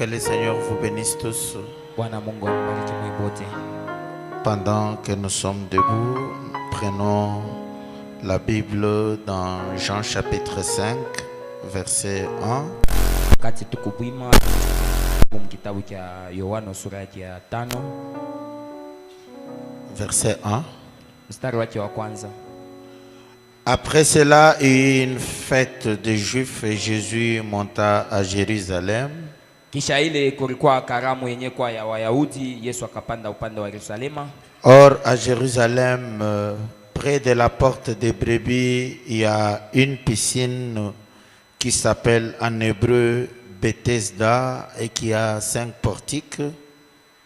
Que le Seigneur vous bénisse tous. Bwana Mungu awabariki mwibote. Pendant que nous sommes debout, prenons la Bible dans Jean chapitre 5, verset 1. Wakati tukubwima kitabu cha Yohana sura ya 5 verset 1. mstari wake wa kwanza. Après cela, une fête des Juifs et Jésus monta à Jérusalem. Kisha ile kulikuwa karamu yenye kwa ya Wayahudi, Yesu akapanda upande wa Yerusalema. Or à Jérusalem, près de la porte des brebis, il y a une piscine qui s'appelle en hébreu Bethesda et qui a 5 portiques.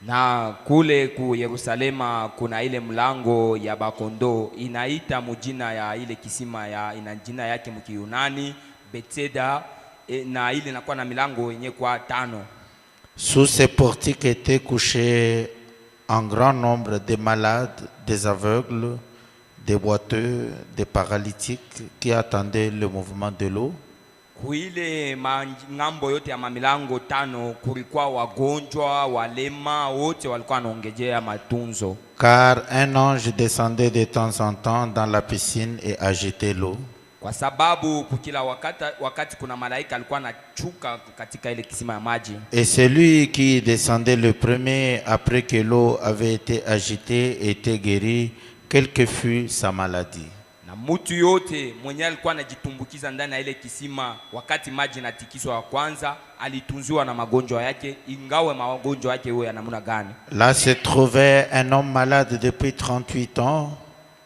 Na kule ku Yerusalema kuna ile mlango ya bakondo inaita mujina ya ile kisima ya ina jina yake mkiyunani Bethesda, na ile inakuwa na milango yenye kwa 5. Sous ces portiques étaient couchés un grand nombre de malades, des aveugles, des boiteux, des paralytiques qui attendaient le mouvement de l'eau. Kuile ngambo yote ya milango 5 kulikuwa wagonjwa, walema, wote walikuwa wanaongejea matunzo. Car un ange descendait de temps en temps dans la piscine et agitait l'eau. Kwa sababu kukila wakati kuna malaika alikuwa anachuka katika ile kisima ya maji. Et celui qui descendait le premier après que l'eau avait été agitée était guéri, quelle que fût sa maladie. Na mtu yote mwenye alikuwa anajitumbukiza ndani ya ile kisima wakati maji natikiswa wa kwanza alitunziwa na magonjwa yake, ingawe magonjwa yake huyo ya namna gani. Là se trouvait un homme malade depuis 38 ans.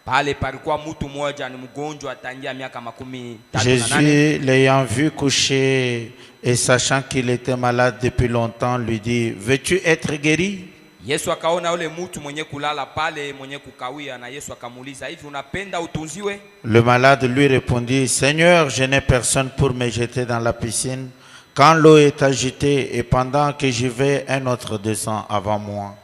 Pale palikuwa mtu mmoja ni mgonjwa tangia miaka 38. Jésus, l'ayant vu coucher et sachant qu'il était malade depuis longtemps, lui dit: veux-tu être guéri? Yesu akaona yule mtu mwenye kulala pale mwenye kukawia, na Yesu akamuuliza, hivi unapenda utunziwe? Le malade lui répondit: Seigneur, je n'ai personne pour me jeter dans la piscine quand l'eau est agitée, et pendant que j'y vais, un autre descend avant moi.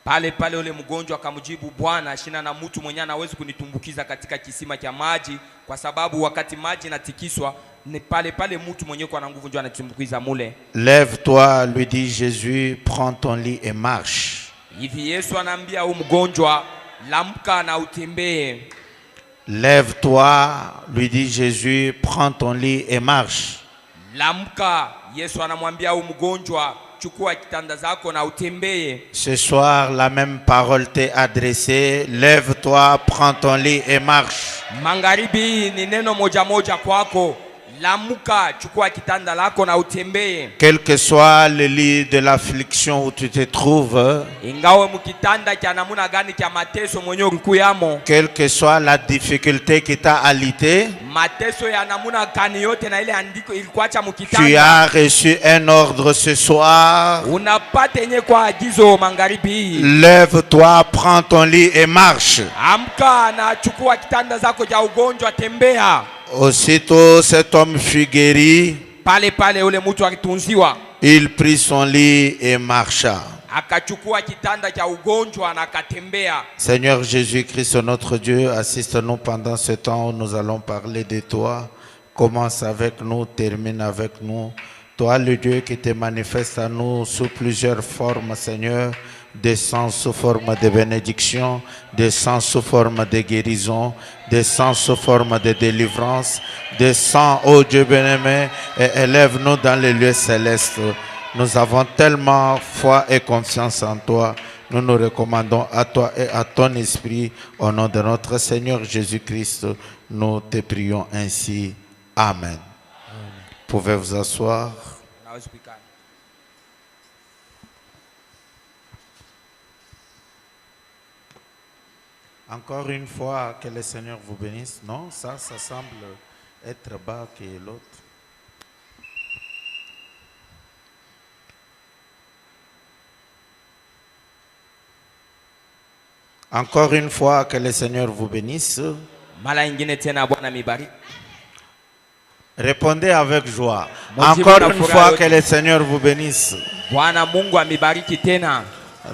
Pale yule mgonjwa akamjibu, Bwana, shina na mtu mwenye anaweza kunitumbukiza katika kisima cha maji, kwa sababu wakati maji natikiswa ni pale mtu mwenye kwa na nguvu ndio anatumbukiza mule. Lève-toi, lui dit Jésus, prends ton lit et marche. Hivi Yesu anaambia huyu mgonjwa, lamka na utembee. Lève-toi, lui dit Jésus, prends ton lit et marche. Lamka, Yesu anamwambia huyu mgonjwa, chukua kitanda zako na utembee. Ce soir, la même parole t'est adressée. Lève-toi, prends ton lit et marche. Magharibi ni neno moja kwako. Lamuka, chukua kitanda lako na utembee. Quel que soit le lit de l'affliction où tu te trouves, ingawe mkitanda cha namuna gani cha mateso mwenye ukuyamo, quelle que soit la difficulté qui t'a alité, mateso ya namuna gani yote na ile andiko ilikuacha mkitanda, tu as reçu un ordre ce soir. Unapata yenye kwa agizo magharibi. Lève-toi, prends ton lit et marche. Amka na chukua kitanda zako cha ugonjwa, tembea. Aussitôt cet homme fut guéri. Pale ule mtu akitunziwa, il prit son lit et marcha. Akachukua kitanda cha ugonjwa na akatembea. Seigneur Jésus-Christ, notre Dieu, assiste-nous pendant ce temps où nous allons parler de toi. Commence avec nous, termine avec nous. Toi, le Dieu qui te manifeste à nous sous plusieurs formes, Seigneur. Descends sous forme de bénédiction, descends sous forme de guérison, descends sous forme de délivrance, descends, ô Dieu bien-aimé, et élève-nous dans les lieux célestes. Nous avons tellement foi et confiance en toi. Nous nous recommandons à toi et à ton esprit. Au nom de notre Seigneur Jésus-Christ, nous te prions ainsi. Amen. Pouvez vous asseoir. Encore une fois, que le Seigneur vous bénisse. Non, ça semble être bas que l'autre. Encore une fois, que le Seigneur vous bénisse. Répondez avec joie. Encore une fois, que le Seigneur vous bénisse.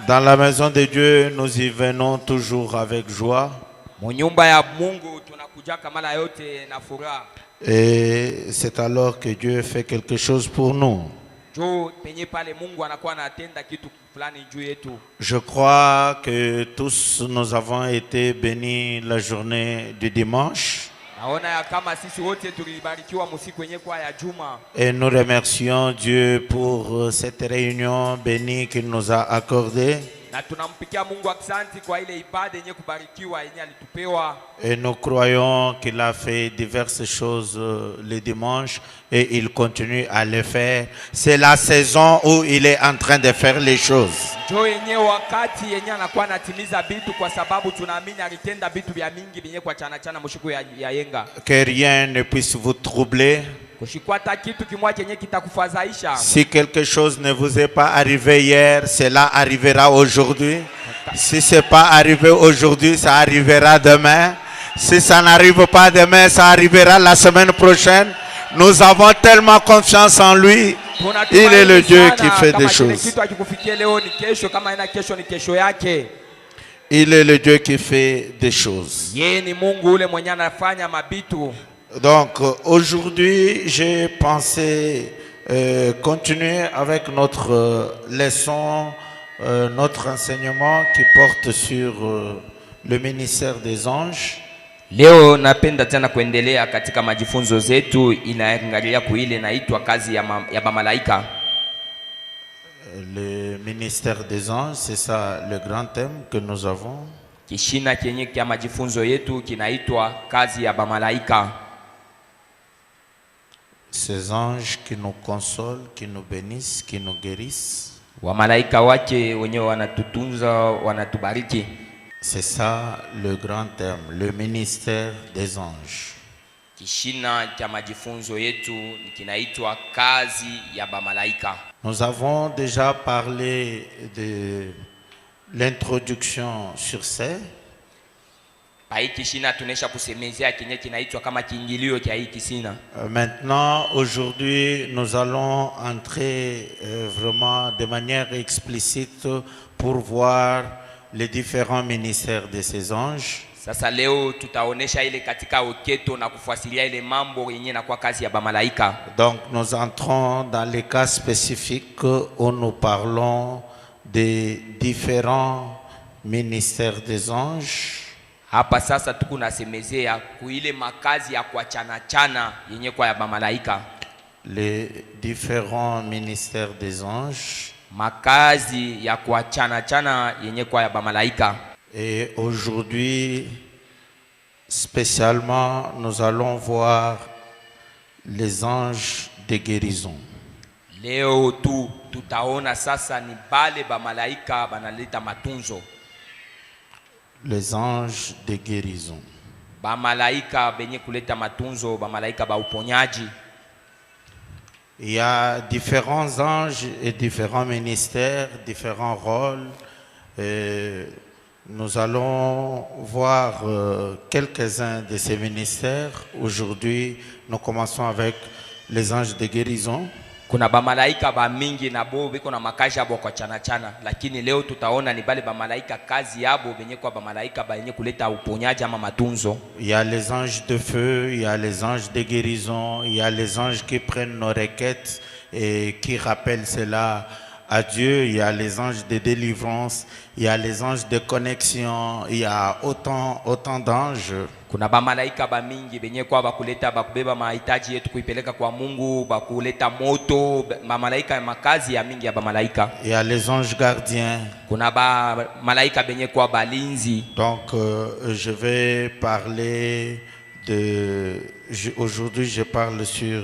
Dans la maison de Dieu, nous y venons toujours avec joie. Et c'est alors que Dieu fait quelque chose pour nous. jo penye pale Mungu anakuwa anatenda kitu fulani juu yetu. Je crois que tous nous avons été bénis la journée du dimanche. Naona ya kama sisi wote tulibarikiwa msiku yenyewe kwa ya juma. Et nous remercions Dieu pour cette réunion bénie qu'il nous a accordée. Na tunampikia Mungu asante kwa ile ibada yenyewe kubarikiwa yenyewe alitupewa. Et nous croyons qu'il a fait diverses choses le dimanche et il continue à le faire. C'est la saison où il est en train de faire les choses. Jo yenyewe wakati yenyewe anakuwa anatimiza vitu kwa sababu tunaamini alitenda vitu vya mingi yenyewe kwa chana chana mshiku ya yenga. Que rien ne puisse vous troubler. Si quelque chose ne vous est pas arrivé hier, cela arrivera aujourd'hui. Si ce n'est pas arrivé aujourd'hui, ça arrivera demain. Si ça n'arrive pas demain, ça arrivera la semaine prochaine. Nous avons tellement confiance en lui. Il est le Dieu qui fait des choses. Il est le Dieu qui fait des choses. Donc aujourd'hui, j'ai pensé continuer avec notre leçon, notre enseignement qui porte sur le ministère des anges. Leo napenda tena kuendelea katika majifunzo zetu inaangalia kuile inaitwa kazi ya bamalaika. Le ministère des anges, c'est ça le grand thème que nous avons. Kishina kenye kia majifunzo yetu kinaitwa kazi ya bamalaika. Ces anges qui nous consolent, qui nous bénissent, qui nous guérissent. Wamalaika wake wenyewe wanatutunza, wanatubariki. C'est ça le grand thème, le ministère des anges. Kishina cha majifunzo yetu kinaitwa kazi ya bamalaika. Nous avons déjà parlé de l'introduction sur ça. Maintenant, aujourd'hui, nous allons entrer vraiment de manière explicite pour voir les différents ministères de ces anges. Sasa leo tutaonesha ile katika oketo na kufuatilia ile mambo yenyewe na kwa kazi ya bamalaika. Donc nous entrons dans les cas spécifiques où nous parlons des différents ministères des anges. Hapa sasa tuko nasemezea kuile makazi ya kwa chana yenye kwa ya bamalaika. Les différents ministères des anges. Makazi ya kwa chana yenye kwa ya bamalaika. Et aujourd'hui, spécialement, nous allons voir les anges de guérison. Leo tutaona sasa ni bale bamalaika banaleta matunzo. Les anges de guérison. Bamalaika benye kuleta matunzo, bamalaika ba uponyaji. Il y a différents anges et différents ministères, différents rôles. Nous allons voir quelques-uns de ces ministères. Aujourd'hui, nous commençons avec les anges de guérison. Kuna bamalaika ba mingi na bo biko na makazi yabo kwa chana lakini leo tutaona ni bale bamalaika kazi yabo benye kwa bamalaika benye kuleta uponyaji ama matunzo. Il y a les anges de feu, il y a les anges de guérison, il y a les anges qui prennent nos requêtes et qui rappellent cela à Dieu, il y a les anges de délivrance, il y a les anges de connexion, il y a autant d'anges. Kuna bamalaika ba mingi benye kwa bakuleta bakubeba mahitaji yetu kuipeleka kwa Mungu, bakuleta moto, bamalaika ya makazi ya mingi ya bamalaika. Il y a les anges gardiens. Kuna bamalaika benye kwa balinzi. Donc je vais parler aujourd'hui je parle sur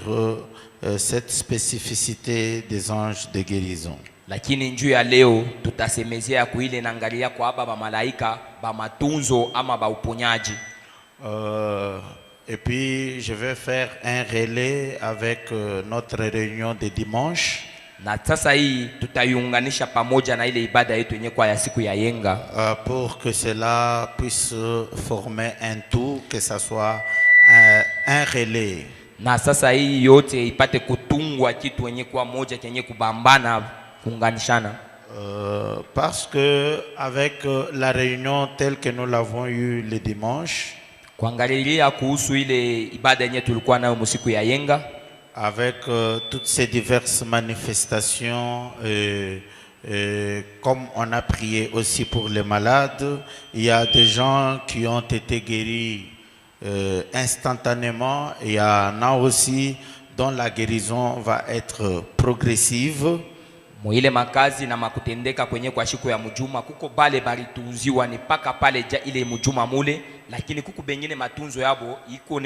cette spécificité des anges de guérison. Lakini njuu ya leo tutasemezea kuile naangalia kwa aba bamalaika ba matunzo ama ba uponyaji. Et puis je vais faire un relais avec notre réunion de dimanche. Na sasa hii tutaiunganisha pamoja na ile ibada yetu yenyewe kwa ya siku ya yenga. Pour que cela puisse former un tout, que ça soit un relais. Na sasa hii yote ipate kutungwa kitu yenyewe kwa moja kenye kubambana kuunganishana. Parce que avec la réunion telle que nous l'avons eue le dimanche, kuangalilia kuhusu ile ibada yenyewe tulikuwa nayo msiku ya yenga, avec toutes ces diverses manifestations, comme on a prié aussi pour les malades, il y a des gens qui ont été guéris instantanément. Il y en a aussi dont la guérison va être progressive. Muile makazi na makutendeka kwenye kwa siku ya mjuma kuko bale balitunziwa ni paka pale ile mjuma mule, lakini kuko bengine matunzo yabo iko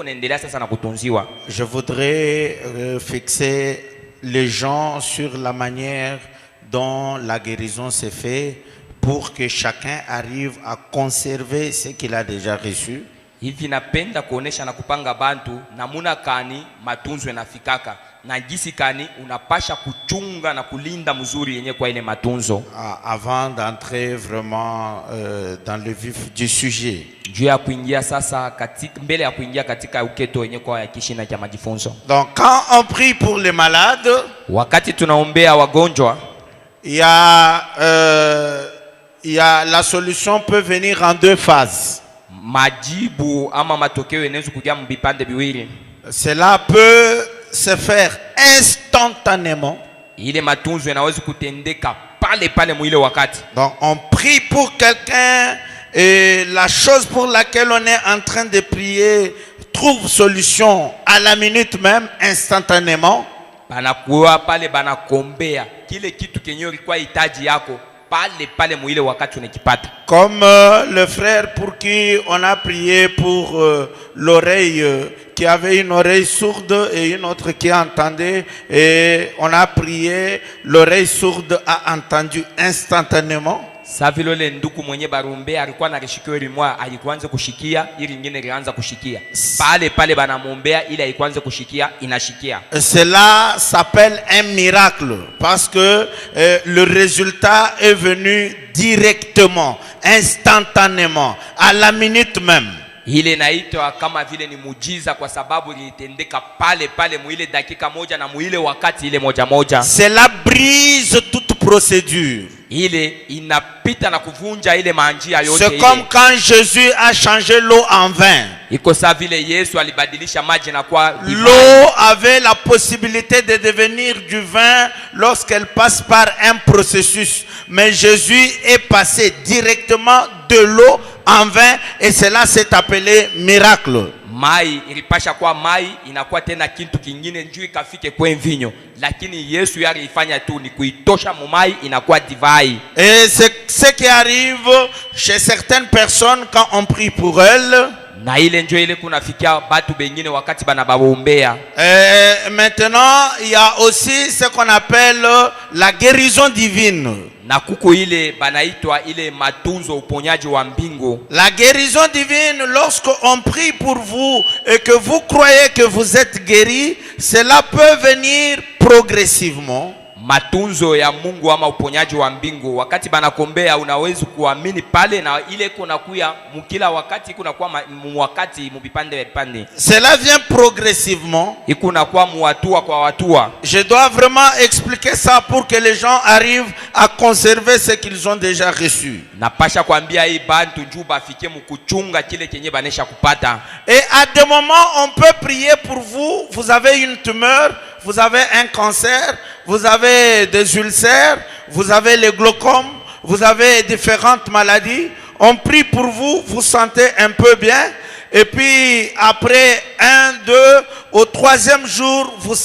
naendelea sasa na kutunziwa. Je voudrais fixer les gens sur la manière dont la guérison s'est faite pour que chacun arrive à conserver ce qu'il a déjà reçu. Hivi napenda kuonesha na kupanga bantu namuna kani matunzo yanafikaka na gisi kani unapasha kuchunga na kulinda mzuri yenye kwa ile matunzo. Avant d'entrer vraiment dans le vif du sujet. Juu ya kuingia sasa katika mbele ya kuingia katika uketo yenye kwa ya kishina cha majifunzo. Donc quand on prie pour les malades, wakati tunaombea wagonjwa, il y a la solution peut venir en deux phases. Majibu ama matokeo yanaweza kuja mbipande biwili. Cela peut se faire instantanément. Ile matunzo yanaweza kutendeka pale pale mwile wakati. Donc on prie pour quelqu'un et la chose pour laquelle on est en train de prier trouve solution à la minute même, instantanément. Banakuwa pale banakombea kile kitu kenyo kilikuwa hitaji yako pale pale mwile wakati unakipata. Comme le frère pour qui on a prié pour l'oreille, qui avait une oreille sourde et une autre qui entendait, et on a prié, l'oreille sourde a entendu instantanément. Savilole nduku mwenye barumbe alikuwa na rishikio limwa alikuanza kushikia ili nyingine lianza kushikia pale pale banamuombea ili alikuanza kushikia inashikia. Cela s'appelle un miracle parce que le résultat est venu directement, instantanément, à la minute même. Ile naitwa kama vile ni mujiza kwa sababu ilitendeka pale pale muile dakika moja na muile wakati ile moja moja. Cela brise toute procédure. Ile inapita na kuvunja ile manjia yote. C'est comme quand Jésus a changé l'eau en vin. Iko sawa vile Yesu alibadilisha maji na kuwa divai. L'eau avait la possibilité de devenir du vin lorsqu'elle passe par un processus. Mais Jésus est passé directement de l'eau en vin et cela s'est appelé miracle. Mai ilipasha kwa mai inakuwa tena kitu kingine njoo ikafike kwa mvinyo, lakini Yesu yari ifanya tu ni kuitosha mumai inakuwa divai. Et c'est ce qui arrive chez certaines personnes quand on prie pour elles. Na ile njoo ile kunafikia batu bengine wakati banabaombea. Maintenant, il y a aussi ce qu'on appelle la guérison divine. Na kuko ile banaitwa ile matunzo uponyaji wa mbingu. La guérison divine, lorsqu'on prie pour vous et que vous croyez que vous êtes guéri, cela peut venir progressivement. Matunzo ya Mungu ama uponyaji wa mbingu wakati banakombea unaweza kuamini pale na ile kuna kuya mkila wakati kuna kwa wakati mubipande vipande. Cela vient progressivement. Ikuna kwa muatua kwa watua. Je dois vraiment expliquer ça pour que les gens arrivent à conserver ce qu'ils ont déjà reçu. Napasha kuambia hii bantu njoo bafike mkuchunga kile kenye banesha kupata. Et à des moments on peut prier pour vous, vous avez une tumeur, vous avez un cancer, vous avez des ulcères, vous avez le glaucome, vous avez différentes maladies. On prie pour vous, vous sentez un peu bien. Et puis après 1, 2, au 3e jour, vous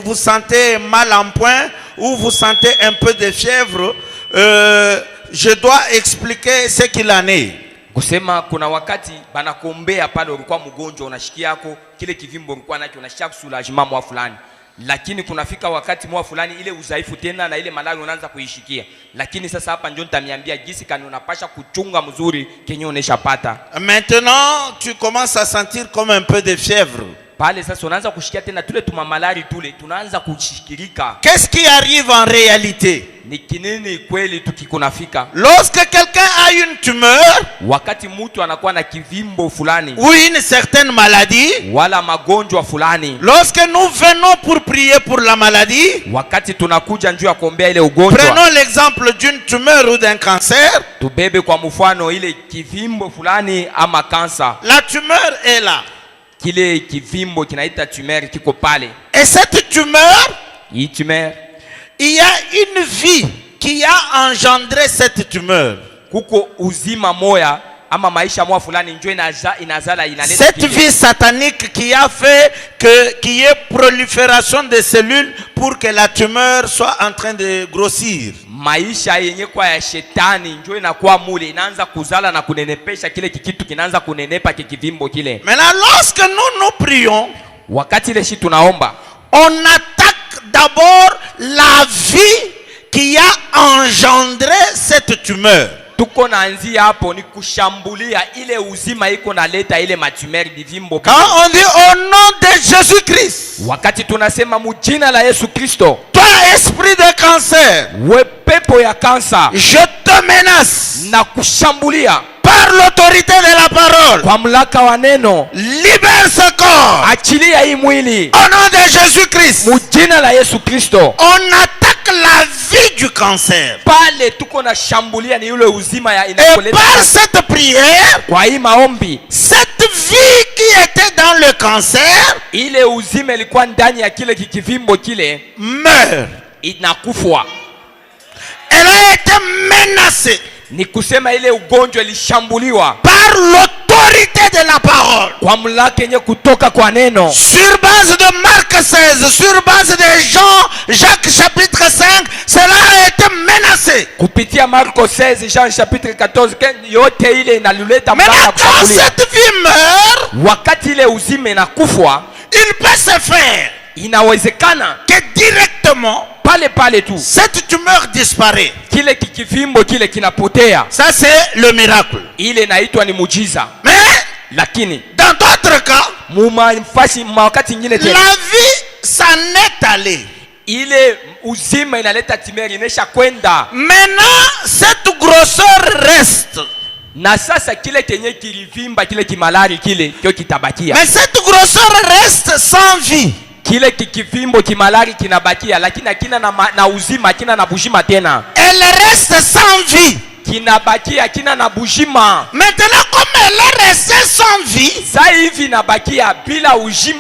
vous sentez mal en point ou vous sentez un peu de fièvre. Je dois expliquer ce qu'il en est. Kusema kuna wakati banakombea pale ulikuwa mgonjwa unashikia yako kile kivimbo ulikuwa nacho unashikia soulagement mwa fulani, lakini kunafika wakati mwa fulani ile udhaifu tena na ile malaria unaanza kuishikia. Lakini sasa hapa ndio nitamiambia jinsi kani unapasha kuchunga mzuri kenye uneshapata. Maintenant tu commences à sentir comme un peu de fièvre. Pale sasa unaanza kushikia tena tule tumamalari tule tunaanza kushikirika. Qu'est-ce qui arrive en réalité? Ni kinini kweli tukikunafika? Lorsque quelqu'un a une tumeur, wakati mtu anakuwa na kivimbo fulani ou une certaine maladie, wala magonjwa fulani, lorsque nous venons pour prier pour la maladie, wakati tunakuja njoo ya kuombea ile ugonjwa, prenons l'exemple d'une tumeur ou d'un cancer, tubebe kwa mfano ile kivimbo fulani ama kansa. la tumeur est là. kile kivimbo kinaita tumeur kiko pale. Et cette tumeur, Hii tumeur il y a une vie qui a engendré cette tumeur. kuko uzima moya ama maisha moya fulani njoo inazala inaleta Cette vie satanique qui a fait qu'il y ait prolifération de cellules pour que la tumeur soit en train de grossir. Maisha yenye kwa ya shetani njoo inakuwa mule inaanza kuzala na kunenepesha kile kikitu kinaanza kunenepa kikivimbo kile. Maintenant, lorsque nous prions, Wakati ile shi tunaomba, on attaque d'abord la vie qui a engendré cette tumeur. tuko naanzia hapo ni kushambulia ile uzima iko naleta ile matumeri divimbo. Quand on dit au nom de Jésus-Christ, Wakati tunasema mujina la Yesu Kristo, toi esprit de cancer, we pepo ya kansa, je te menace na kushambulia par l'autorité de la parole. kwa mlaka wa neno, Libère ce corps achilia hii mwili au nom de Jésus-Christ. mujina la Yesu Kristo. On attaque la vie du cancer. Pale tuko na shambulia ni yule uzima ya Et inakoleta. par cette prière, Kwa hii maombi, cette vie qui était dans le cancer ile uzima ilikuwa ndani ya kile kikivimbo kile meurt. inakufwa. Elle a été menacée Ni kusema ile ugonjwa ilishambuliwa par l'autorité de la parole. kwa mlaka yenye kutoka kwa neno. Sur base de Marc 16, sur base de Jacques chapitre 5, cela a été menacé. Kupitia Marko 16, Jean chapitre 14, yote ile inaluleta Mais mlaka quand kushambulia. cette vie meurt, Wakati ile uzima inakufwa, il peut se faire inawezekana que directement pale pale tu cette tumeur disparaît. kile kikivimbo kile kinapotea. Ça c'est le miracle. Ile inaitwa ni mujiza. Mais Lakini dans d'autres cas, wakati nyingine la tena vie s'en est allée. ile uzima inaleta timeri inesha kwenda, Maintenant, cette grosseur reste. na sasa kile kenye kilivimba kile kimalari kile kio kitabakia. Mais cette grosseur reste sans vie. Kile kikivimbo kimalari kinabakia, lakini hakina na uzima, hakina na bujima tena. Elle reste sans vie. Kinabakia hakina na bujima. Maintenant, comme elle est restée sans vie Sasa hivi inabakia bila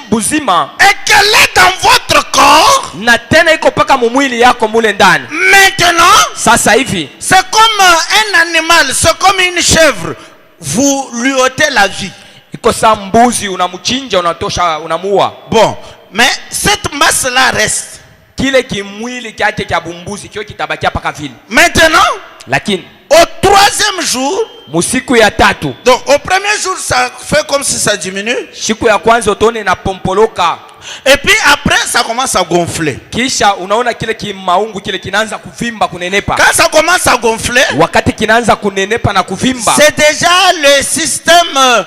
buzima, et qu'elle est dans votre corps, na tena iko paka mumwili yako mule ndani. maintenant, Sasa hivi c'est comme un animal, c'est comme une chèvre. Vous lui ôtez la vie. iko sa mbuzi, unamchinja, unatosha, unamuua. Bon, mais cette masse-là reste. Kile kimwili kyake kya bumbuzi kio kitabakia paka vile. Maintenant, Lakini au troisième jour, musiku ya tatu, donc au premier jour, ça fait comme si ça diminue. siku ya kwanza utone na pompoloka, Et puis après, ça commence à gonfler. kisha unaona kile kimaungu kile kinaanza kuvimba kunenepa. Quand ça commence à gonfler, Wakati kinaanza kunenepa na kuvimba, c'est déjà le système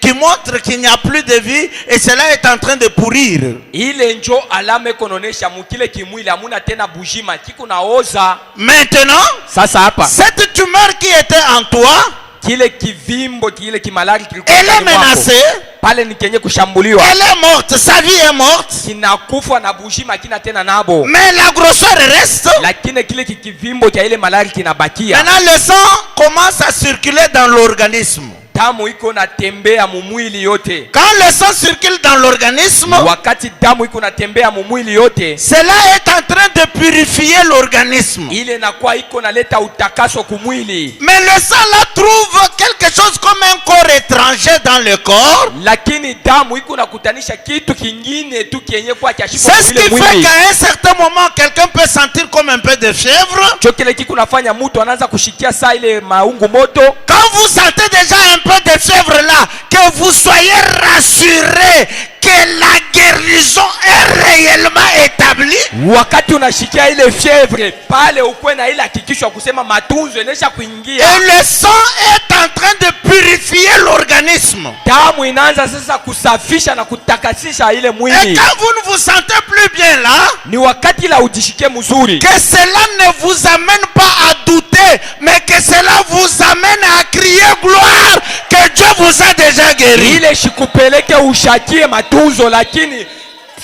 qui montre qu'il n'y a plus de vie et cela est en train de pourrir. ile njo alama ikononesha mukile kimwili hamuna tena bujima, kiko naoza. Maintenant, Sasa hapa cette tumeur qui était en toi, kile kivimbo kile kimalari kilikuwa elle est ndani mwako, menacée, pale ni kenye kushambuliwa, elle est morte, sa vie est morte, kinakufa na bujima kina tena nabo, mais la grosseur reste. lakini kile kikivimbo cha ile malari kinabakia. Maintenant, le sang commence à circuler dans l'organisme. Damu iko natembea mumwili yote. Quand le sang circule dans l'organisme, Wakati damu iko natembea mumwili yote, cela est en train de purifier l'organisme. ile nakuwa iko naleta utakaso kumwili. Mais le sang là trouve quelque chose comme un corps étranger dans le corps. Lakini damu iko nakutanisha kitu kingine tu kienye kwa kiashipo C'est ce qui mwili fait mwili. qu'à un certain moment, quelqu'un peut sentir comme un peu de fièvre. Cho kile kiku nafanya mtu anaanza kushikia saa ile maungu moto. Quand vous sentez déjà un peu de fièvre là, que vous soyez rassurés que la guérison est réellement établie. Wakati unashikia ile fievre pale, ukwe na ile hakikisho kusema matunzo inesha kuingia. Et le sang est en train de purifier l'organisme. Damu inaanza sasa kusafisha na kutakasisha ile Et mwili. quand vous ne vous sentez plus bien là, Ni wakati la ujishike mzuri, que cela ne vous amène pas à douter, mais que cela vous amène à crier gloire que Dieu vous a déjà guéri. ile shikupeleke ushakie matunzo, lakini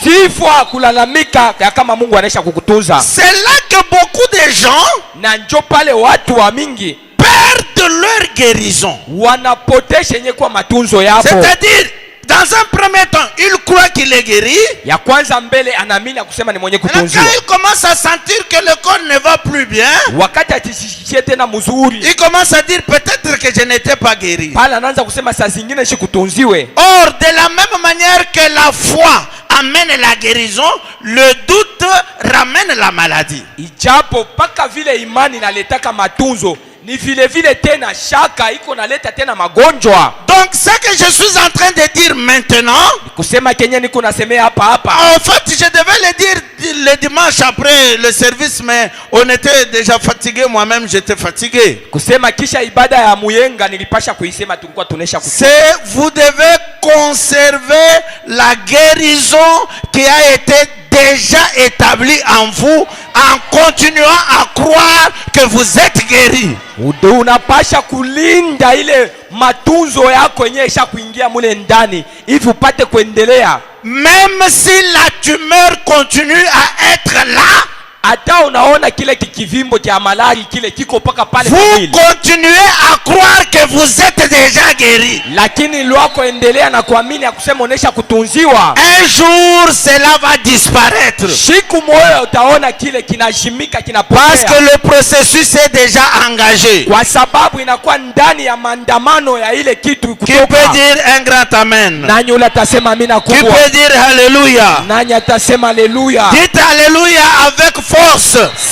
sifa kulalamika ya kama Mungu anaisha kukutunza. C'est là que beaucoup de gens Na njo pale watu wa mingi perdent leur guérison. wanapotesha yenye kwa matunzo yapo. C'est-à-dire, dans un premier temps, il croit qu'il est guéri. Ya kwanza mbele anaamini kusema ni mwenye Quand kutunziwa. il commence à sentir que le corps ne va plus bien, Wakati atishishie tena mzuri, il commence à dire peut-être que je n'étais pas guéri. pale anaanza kusema saa zingine shi kutunziwe. Or, de la même manière que la foi amène la guérison, le doute ramène la maladie. Ijapo paka vile imani naletaka matunzo, ni vile vile tena shaka iko naleta tena magonjwa. Donc, ce que je suis en train de dire maintenant, Kusema kenye niko nasemea hapa. en fait, je devais le dire le dimanche après le service, mais on était déjà fatigué. Moi-même, j'étais fatigué. Kusema kisha ibada ya muyenga nilipasha kuisema, tulikuwa tunesha kusikia. C'est vous devez conserver la guérison qui a été déjà établie en vous en continuant à croire que vous êtes guéri. Unapasha kulinda ile matunzo yako yenyewe isha kuingia mule ndani hivi upate kuendelea. Même si la tumeur continue à être là, hata unaona kile kikivimbo cha malari kile kiko paka pale vous mwili, continuez à croire que vous êtes déjà guéri. lakini lwako endelea na kuamini ya kusema onesha kutunziwa. Un jour cela va disparaître. Siku moja utaona kile kinashimika kinapotea, Parce que le processus est déjà engagé. kwa sababu inakuwa ndani ya maandamano ya ile kitu Qui kutoka. peut dire un grand amen? Nani ule atasema amina Qui kubwa? peut dire alléluia? Nani atasema haleluya? Dites alléluia avec force.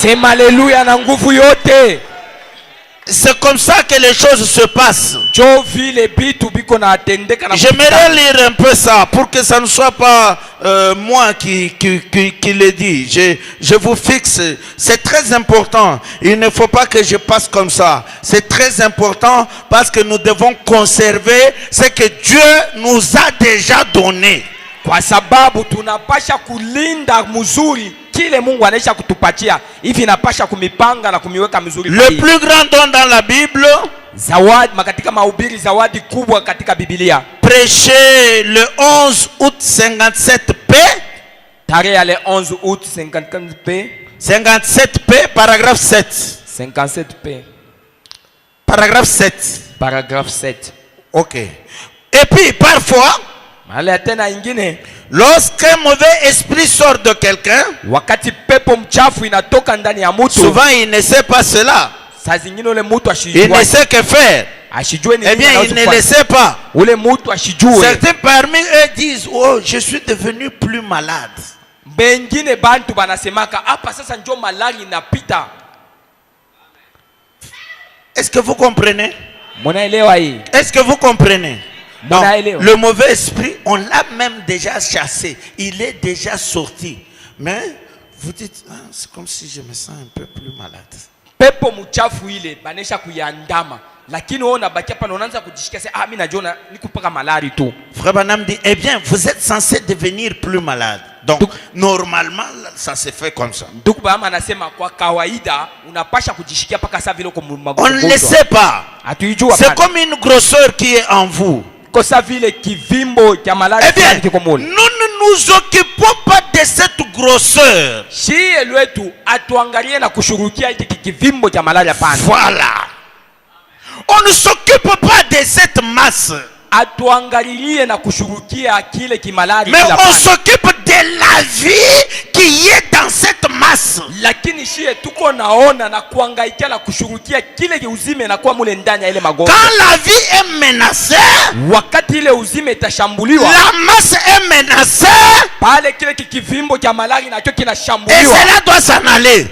Sema haleluya na nguvu yote. C'est comme ça que les choses se passent. Jo vile bitu biko na atendeka na J'aimerais lire un peu ça pour que ça ne soit pas moi qui le dis. Je vous fixe. C'est très important. Il ne faut pas que je passe comme ça. C'est très important parce que nous devons conserver ce que Dieu nous a déjà donné. kwa sababu tunapasha kulinda mzuri kile Mungu anaisha kutupatia, hivi napasha kumipanga na kumiweka mzuri. Le plus grand don dans la Bible, zawadi katika mahubiri, zawadi kubwa katika Biblia, prêché le 11 août 57p, tarehe le 11 août 57p, 57p, paragraphe 7. 57p, Paragraphe 7. paragraphe 7. Ok. Et puis, parfois, Mala tena ingine, lorsqu'un mauvais esprit sort de quelqu'un, wakati pepo mchafu inatoka ndani ya mtu, souvent il ne sait pas cela. saa zingine ule mtu Il ne sait que faire. ashijue ni Eh bien, il ne le sait pas. ule mtu ashijue. Certains parmi eux disent, oh, je suis devenu plus malade. Bengine bantu banasemaka hapa sasa njo malari inapita. Est-ce que vous comprenez? Munaelewa hii? Est-ce que vous comprenez? Donc, Munaelewa. le mauvais esprit, on l'a même déjà chassé. Il est déjà sorti. Mais vous dites, ah, c'est comme si je me sens un peu plus malade. Pepo mchafu ile banesha kuyandama, lakini wewe unabaki hapa na unaanza kujishikia sasa, mimi najiona niko paka malari tu. Frère Banam dit, eh bien, vous êtes censé devenir plus malade. Donc, normalement, ça se fait comme ça. Ndugu baba anasema kwa kawaida unapasha kujishikia paka saa vile uko magonjwa. On ne le sait pas. Hatuijua. C'est comme une grosseur qui est en vous. Kwa saa vile kivimbo cha malari Eh bien, kiko nous mule. ne nous occupons pas de cette grosseur. Shie lwetu atuangalie na kushurukia hiki kivimbo cha malari hapana. Voilà. On ne s'occupe pas de cette masse. Atuangalilie na kushurukia kile kimalari. Mais on s'occupe de la vie qui est dans cette masse. Lakini shie tuko naona na kuangaikia na kushurukia kile uzime na kuwa mule ndani ya ile magonjwa. Quand la vie est menacée, Wakati ile uzime itashambuliwa, la masse est menacée pale kile kivimbo cha malari nacho et kinashambuliwa, cela doit s'en aller.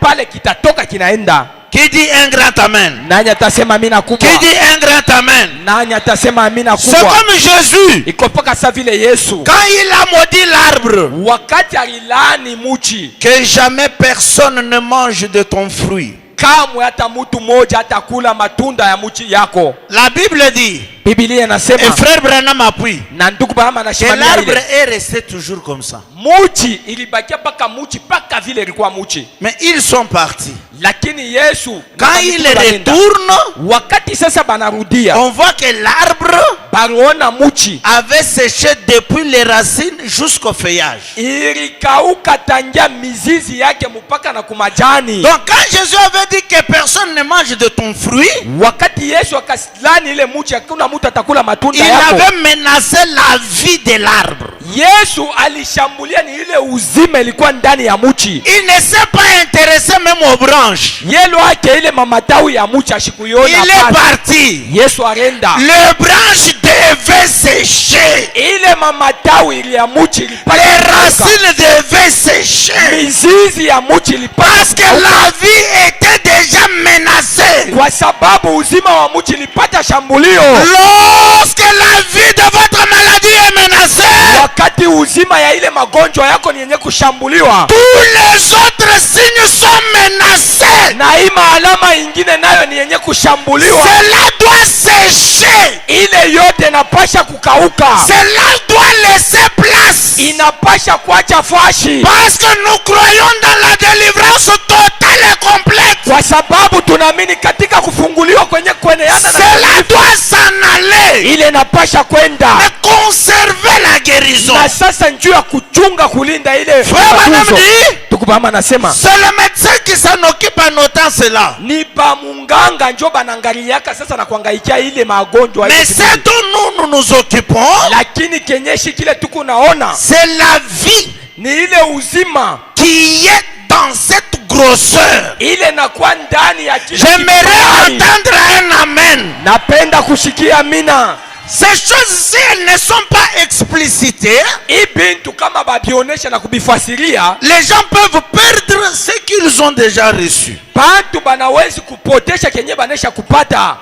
pale kitatoka kinaenda. Qui dit un grand amen? Nani atasema amina kubwa? Qui dit un grand amen? Nani atasema amina C'est kubwa? comme Jésus. Iko paka sa vile Yesu Quand il a maudit l'arbre, wakati alilani muchi, que jamais personne ne mange de ton fruit. kamwe hata mtu mmoja atakula matunda ya muchi yako. La Bible dit, Biblia et inasema frère Branham appuie, na ndugu Bahama que anashimamia l'arbre ile est resté toujours comme ça. muchi ilibakia paka muchi paka vile ilikuwa muchi, Mais ils sont partis. Lakini Yesu quand il retourne, wakati sasa banarudia, on voit que l'arbre baliona muchi avait séché depuis les racines jusqu'au feuillage. ilikauka tangia mizizi yake mpaka na kumajani. Donc quand Jésus avait dit que personne ne mange de ton fruit, Wakati Yesu akaslani ile muchi hakuna mtu atakula matunda il yako, avait menacé la vie de l'arbre. Yesu alishambulia ni ile uzima ilikuwa ndani ya muchi. Il ne s'est pas intéressé même aux branches. Yelo yake ile mamatawi ya muchi ashikuyona. Il est parti. Yesu arenda. Les branches devaient sécher. Ile mamatawi ya muchi ilipata Les kukauka. racines devaient sécher. Mizizi ya muchi ilipata Parce que kukauka. la vie était déjà menacée. Kwa sababu uzima wa muchi ilipata shambulio. Lorsque la vie de votre maladie est menacée, Wakati uzima ya ile magonjwa yako ni yenye kushambuliwa, tous les autres signes sont menacés. na hii maalama ingine nayo ni yenye kushambuliwa. Cela doit sécher. Ile yote inapasha kukauka, Cela doit laisser place. inapasha kuacha fashi, Parce que nous croyons dans la délivrance totale et complète. kwa sababu tunaamini katika kufunguliwa kwenye kueneana na Cela doit s'en aller. ile inapasha kwenda. Mais conserver la guérison. Na sasa njuu ya kuchunga kulinda ile Frère Branham matunzo. dit, Tukubama nasema c'est le médecin qui s'en occupe en notant cela. ni ba munganga njo banangaliaka sasa na kuangaikia ile magonjwa Mais ile ce kiburi. dont nous nous occupons, Lakini kenyeshi kile tuko naona c'est la vie ni ile uzima qui est dans cette grosseur. ile nakuwa ndani ya kile J'aimerais kibali. entendre un amen. Napenda kushikia amina. Ces choses-ci, elles ne sont pas explicitées. Hii bintu kama babionesha na kubifasiria, Les gens peuvent perdre ce qu'ils ont déjà reçu. bantu banawezi kupotesha kenye banesha kupata.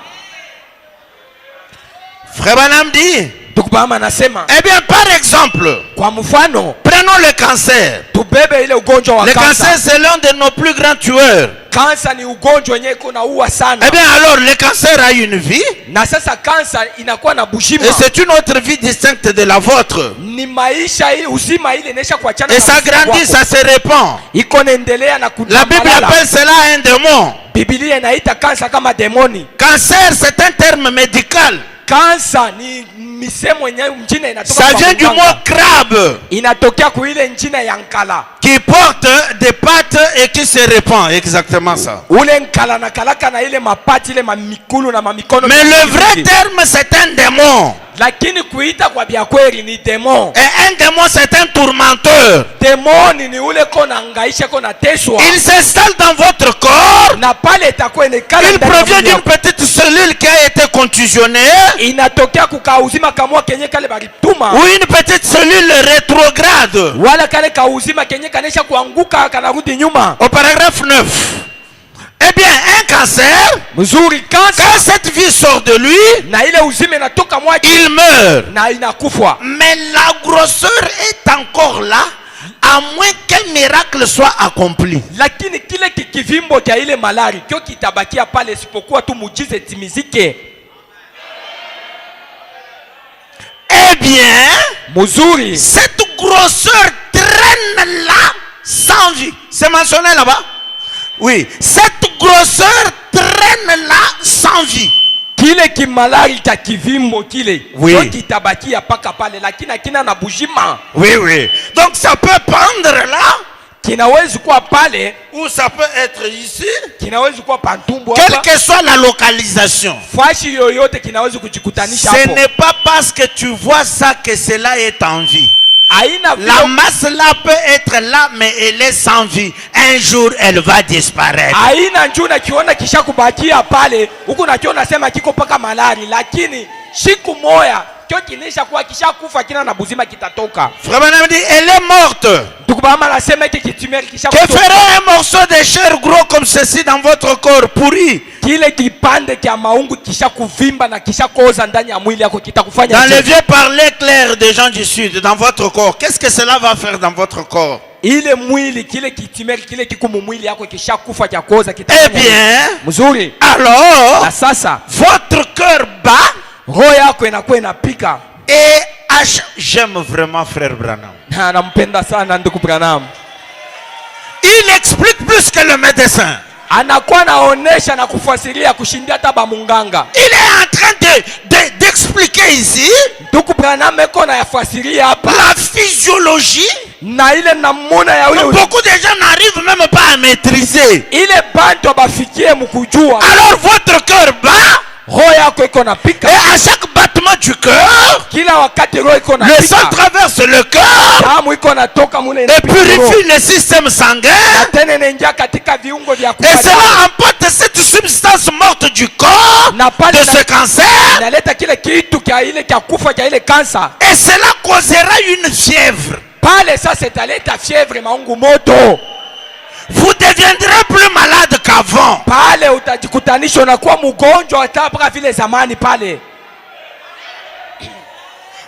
Frère Branham dit, Tukubama nasema eh bien, par exemple, kwa mfano prenons le cancer. tubebe ile ugonjwa wa Le cancer, kansa. c'est l'un de nos plus grands tueurs. Kansa ni ugonjwa wenyewe iko naua sana. Eh bien, alors, le cancer a une vie, Na sasa kansa inakuwa na bushima. et c'est une autre vie distincte de la vôtre. Ni maisha ile uzima ile inaisha kuachana Et na ça uzima grandit, wako. ça se répand. Iko naendelea na La Bible kutambalala. appelle cela un démon. Biblia inaita kansa kama demoni. Cancer, c'est un terme médical. Kansa ni misemo yenye mjina inatoka Ça kwa vient du mganga. mot crabe, Inatokea kuile njina ya nkala. qui porte des pattes et qui se répand. Exactement ça. Ule nkala na kalaka na ile mapati ile mamikulu na mamikono. Mais le vrai terme, c'est un démon. Lakini kuita kwa bia kweli ni demon. Et un démon, c'est un tourmenteur. Demoni ni ule kona angaisha kona teswa. Il s'installe dans votre corps. Na pale itakuwa inekala Il ndani ya provient mwili d'une yako. petite cellule qui a été contusionnée, Inatokea kukauzima kamua kenye kale balituma. ou une petite cellule rétrograde. Wala kale kauzima kenye kanesha kuanguka kanarudi nyuma. Au paragraphe 9. Eh bien, un cancer, Mzuri kansa quand cette vie sort de lui, na ile uzima inatoka mwake il meurt. na inakufwa. Mais la grosseur est encore là, à moins qu'un miracle soit accompli. Lakini kile kikivimbo cha ile malari kio kitabakia pale isipokuwa tu mujize timizike. Eh bien, Mzuri cette grosseur traîne là sans vie. C'est mentionné là-bas? Oui. Cette grosseur traîne là sans vie. kile kimalari cha kivimbo kile Oui. kio kitabakia paka pale, lakini akina na bujima Oui, oui. Donc ça peut pendre là, kinawezi kuwa pale, ou ça peut être ici. kinawezi kuwa pantumbo Quelle hapa, que soit la localisation. fashi yoyote kinawezi kujikutanisha Ce hapo. n'est pas parce que tu vois ça que cela est en vie. Haina La vile, masse là peut être là, mais elle est sans vie. Un jour, elle va disparaître. haina njoo nakiona kisha kubakia pale, huku nakiona sema kiko paka malari, lakini siku moya kio kinisha kuwa kisha kufa kina na buzima kitatoka. Frère Branham dit, elle est morte. Tukubama nasema hiki kitumeri kisha Que kutoka. ferait un morceau de chair gros comme ceci dans votre corps pourri? Kile kipande kia maungu kisha kuvimba na kisha koza ndani ya mwili yako kitakufanya Dans nini? les vieux parler clairs des gens du sud, dans votre corps, qu'est-ce que cela va faire dans votre corps? Ile mwili kile kitimeri kile kikumu mwili yako kisha kufa cha koza Eh kitafanya nini? bien, Mzuri. alors, Na sasa votre cœur bat roho yako inakuwa inapika. et j'aime vraiment frère Branham. Na nampenda sana ndugu Branham. Il explique plus que le médecin. anakuwa naonesha na kufasiria kushindia hata ba munganga. Il est en train d'expliquer ici Ndugu Branham eko na yafasiria hapa la physiologie. na ile namuna ya ule. Beaucoup de gens n'arrivent même pas à maîtriser. Ile bantu bafikie mkujua. Alors votre cœur bat. Roho yako iko na pika. Et à chaque battement du cœur, Kila wakati roho iko na le pika. sang traverse le cœur Damu iko natoka mule et purifie le système sanguin. tena inaingia katika viungo vya Et cela emporte cette substance morte du corps de ce cancer. Inaleta kile kitu kia ile kia kufa kia ile kansa. Et cela causera une fièvre. Pale sasa italeta fièvre maungu moto. Vous deviendrez plus malade qu'avant. Pale utajikutanisha unakuwa mgonjwa hata vile zamani pale.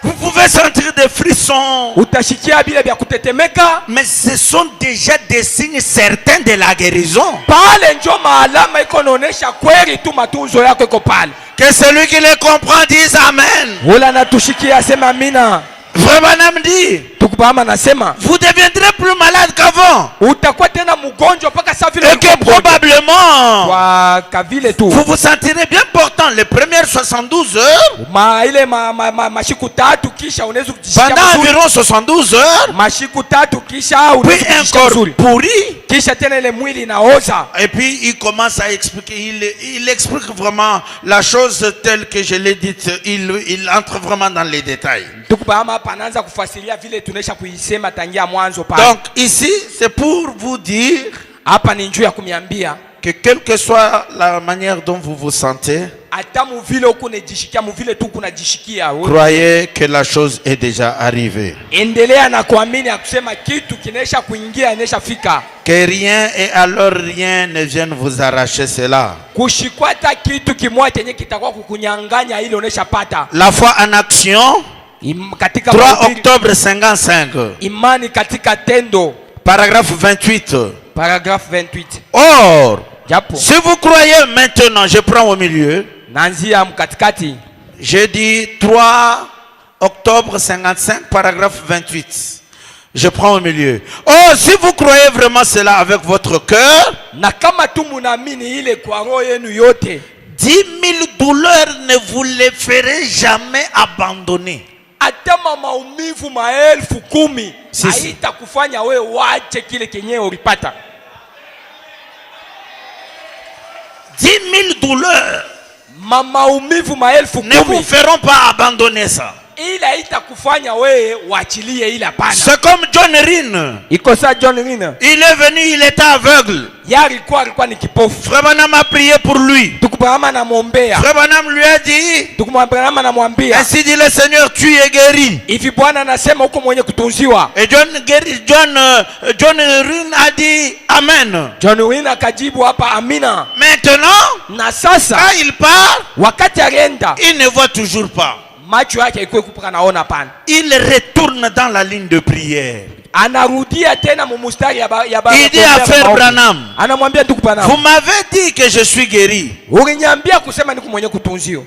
Vous pouvez sentir des frissons. Utashikia bile vya kutetemeka. Mais ce sont déjà des signes certains de la guérison. Pale njo maalama iko naonesha kweli tu matunzo yako iko pale. Que celui qui les comprend dise amen. Wala natushikia sema amina. Vraiment dit. Tukubama nasema Vous deviendrez plus malade qu'avant. utakuwa tena mgonjwa mpaka saa vile. Et que probablement kwa kavile tu vous vous sentirez bien portant les premières 72 heures. ile mashiku tatu kisha unaweza kujisikia pendant environ 72 heures. mashiku tatu kisha Puis un corps pourri. kisha tena ile mwili inaoza. Et puis il commence à expliquer, il explique vraiment la chose telle que je l'ai dite. Il entre vraiment dans les détails. Tukubama panaanza kufasiria vile tunesha kuisema tangia mwanzo pale. Donc ici c'est pour vous dire hapa ni njoo ya kumiambia que quelle que soit la manière dont vous vous sentez, hata muvile huko unajishikia muvile tu kunajishikia, croyez que la chose est déjà arrivée. Endelea na kuamini akusema kitu kinesha kuingia inesha fika. Que rien et alors rien ne vienne vous arracher cela. Kushikwata kitu kimoja chenye kitakuwa kukunyanganya ile unesha pata. La foi en action. 3 octobre 55. Imani katika tendo. Paragraphe 28. Paragraphe 28. Or, Japo. si vous croyez maintenant, je prends au milieu. Nanzia mkatikati. J'ai dit 3 octobre 55, paragraphe 28. Je prends au milieu. Oh, si vous croyez vraiment cela avec votre cœur, na kama tu munaamini ile kwa roho yenu yote, 10 000 douleurs ne vous les ferez jamais abandonner. Atama maumivu maelfu 10 haitakufanya we wache kile kenye ulipata. 10 000 douleurs maumivu maelfu 10 ne vous feront pas abandonner ça. Ila haitakufanya we wachilie ile hapana. C'est comme John Rhine. Iko sa John Rhine. Il est venu, il était aveugle. Alikuwa ni kipofu. Frère Branham a prié pour lui. Tukubama na muombea. Frère Branham lui a dit, Tukubama na mwambia, ainsi dit le Seigneur, tu es guéri. Hivi Bwana anasema huko mwenye kutunziwa. Et John Rhine a dit amen. John Rhine akajibu hapa amina. Maintenant, na sasa quand il part, wakati alienda, il ne voit toujours pas. Macho yake iko kupaka naona pana. Il retourne dans la ligne de prière. Anarudia tena mumustari ya il dit à Frère Branham, anamwambia ndugu Branham, vous m'avez dit que je suis guéri. Uliniambia kusema niko mwenye kutunzio.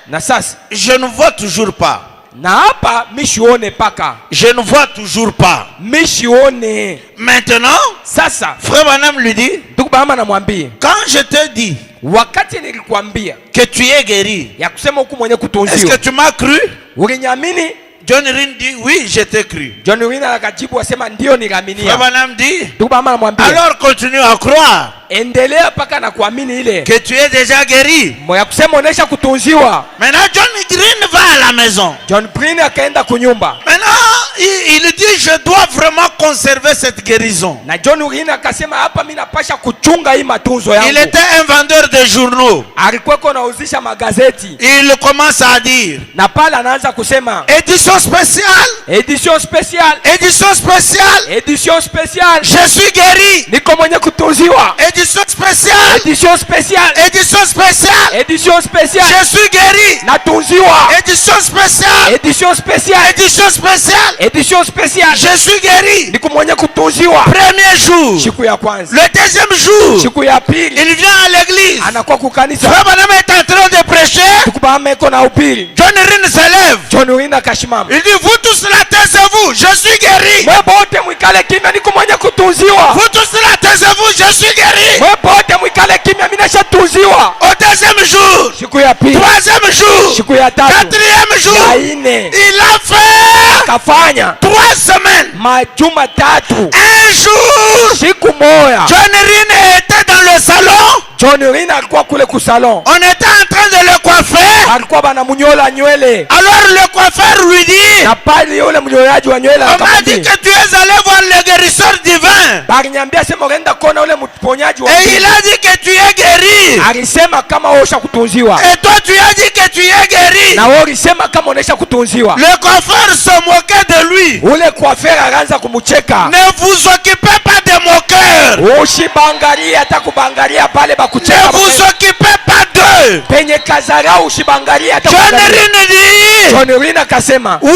Na sasa je ne vois toujours pas. Na hapa mishione paka. Je ne vois toujours pas. Mishione. Maintenant, sasa Frère Branham lui dit, ndugu Branham anamwambia, quand je te dis wakati nilikwambia que tu es guéri, ya kusema huko mwenye kutunzio, est-ce que tu m'as cru? Uliniamini? John Rhine dit oui, je t'ai cru. John Rhine akajibu asema ndio niliaminia. Frère Branham dit, ndugu Branham anamwambia, alors continue à croire. Endelea paka na kuamini ile que tu es déjà guéri. Moya kusema onesha kutunziwa. Maintenant John Rhine va à la maison. John Rhine akaenda kunyumba. Maintenant il dit je dois vraiment conserver cette guérison. Na John Rhine akasema hapa mimi napasha kuchunga hii matunzo yangu. Il était un vendeur de journaux. Alikuwa anauzisha magazeti. Il commence à dire, na pale anaanza kusema édition spéciale, édition spéciale, édition spéciale, édition spéciale, je suis guéri. Niko mwenye kutunziwa. Édition spéciale, édition spéciale, édition spéciale, édition spéciale, je suis guéri. Natunziwa. Édition spéciale, édition spéciale, édition spéciale, édition spéciale, je suis guéri. Niko mwenye kutunziwa. Premier jour, siku ya kwanza. Le deuxième jour, siku ya pili, il vient à l'église. Anakuwa kukanisa. Frère Branham est en train de prêcher. Tukubama iko na upili. John Rhine se lève. John Rhine akashimama. Il dit, vous tous là, taisez-vous, je suis guéri. Mwe bote mwikale kimya, niko mwenye kutunziwa. Vous tous là, taisez-vous, je suis guéri. Mwe bote kutunziwa. Au deuxième jour, Siku ya pili, troisième jour, siku ya tatu, quatrième jour, ya ine, il a fait akafanya 3 semaines. majuma tatu. Un jour, Siku moja John Rine était dans le salon. John Rina alikuwa kule kusalon, On était en train de le coiffer. alikuwa banamunyola nywele. Alors le coiffeur lui dit, Na pale yule mnyoleaji wa nywele on m'a dit akamwambia, que tu es allé voir le guérisseur divin. balinyambia sema unaenda kuona ule mponyaji wa Et il a dit que tu es guéri. alisema kama wewe ushakutunziwa, Et toi tu as dit que tu es guéri. na wewe ulisema kama unaisha kutunziwa. Le coiffeur se moquait de lui. Ule coiffeur akaanza kumcheka, Ne vous occupez pas de mon cœur. ushibangalia hata kubangalia pale Ne bakucheka vous occupez pas d'eux. penye kazarau, ushibangalia hata John kubangalia. Rine dit, John Rina akasema, oui,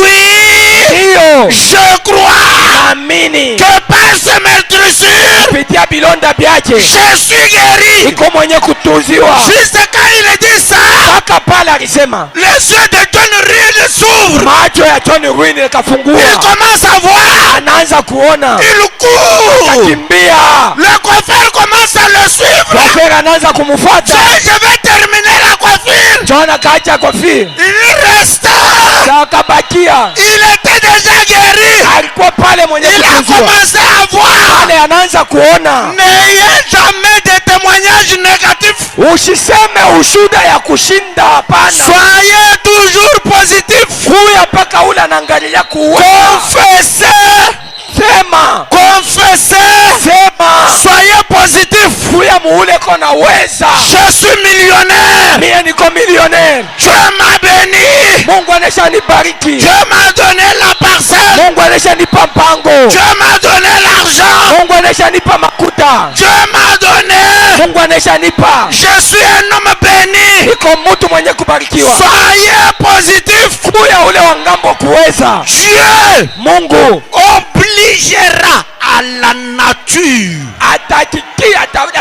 ndiyo je crois naamini que par ce meurtrissure, kupitia bilonda byake je suis guéri. iko mwenye kutunziwa. Juste quand il dit ça, Mpaka pale alisema les yeux de John Rine s'ouvrent. macho ya John Rina Il ikafungua, commence à voir. anaanza kuona, Il court. kimbia. Le coiffeur commence à le suivre. Coiffeur anaanza kumfuata. Je vais terminer la coiffure. John akaacha kofia, Il resta. akabakia, Il était déjà guéri. alikuwa pale mwenye Il a kutunziwa. commencé à voir. Pale anaanza kuona. N'ayez jamais de témoignages négatifs. Usiseme ushuda ya kushinda, hapana. Soyez toujours positifs. Kuya mpaka ule anaangalia kuweza. Confessez. Sema, Confessez. sema, Soyez positifs. kuya muule kona weza. Je suis millionnaire. Mie niko millionnaire. Dieu m'a béni. Mungu anesha nibariki. Dieu m'a donné la parcelle. Mungu anesha nipa mpango. Dieu m'a donné l'argent. Mungu anesha nipa makuta. Dieu m'a donné. Mungu anesha nipa. Je suis un homme béni. Niko mtu mwenye kubarikiwa. Soyez positif. Kuya ule wa ngambo kuweza. Dieu Mungu obligera à la nature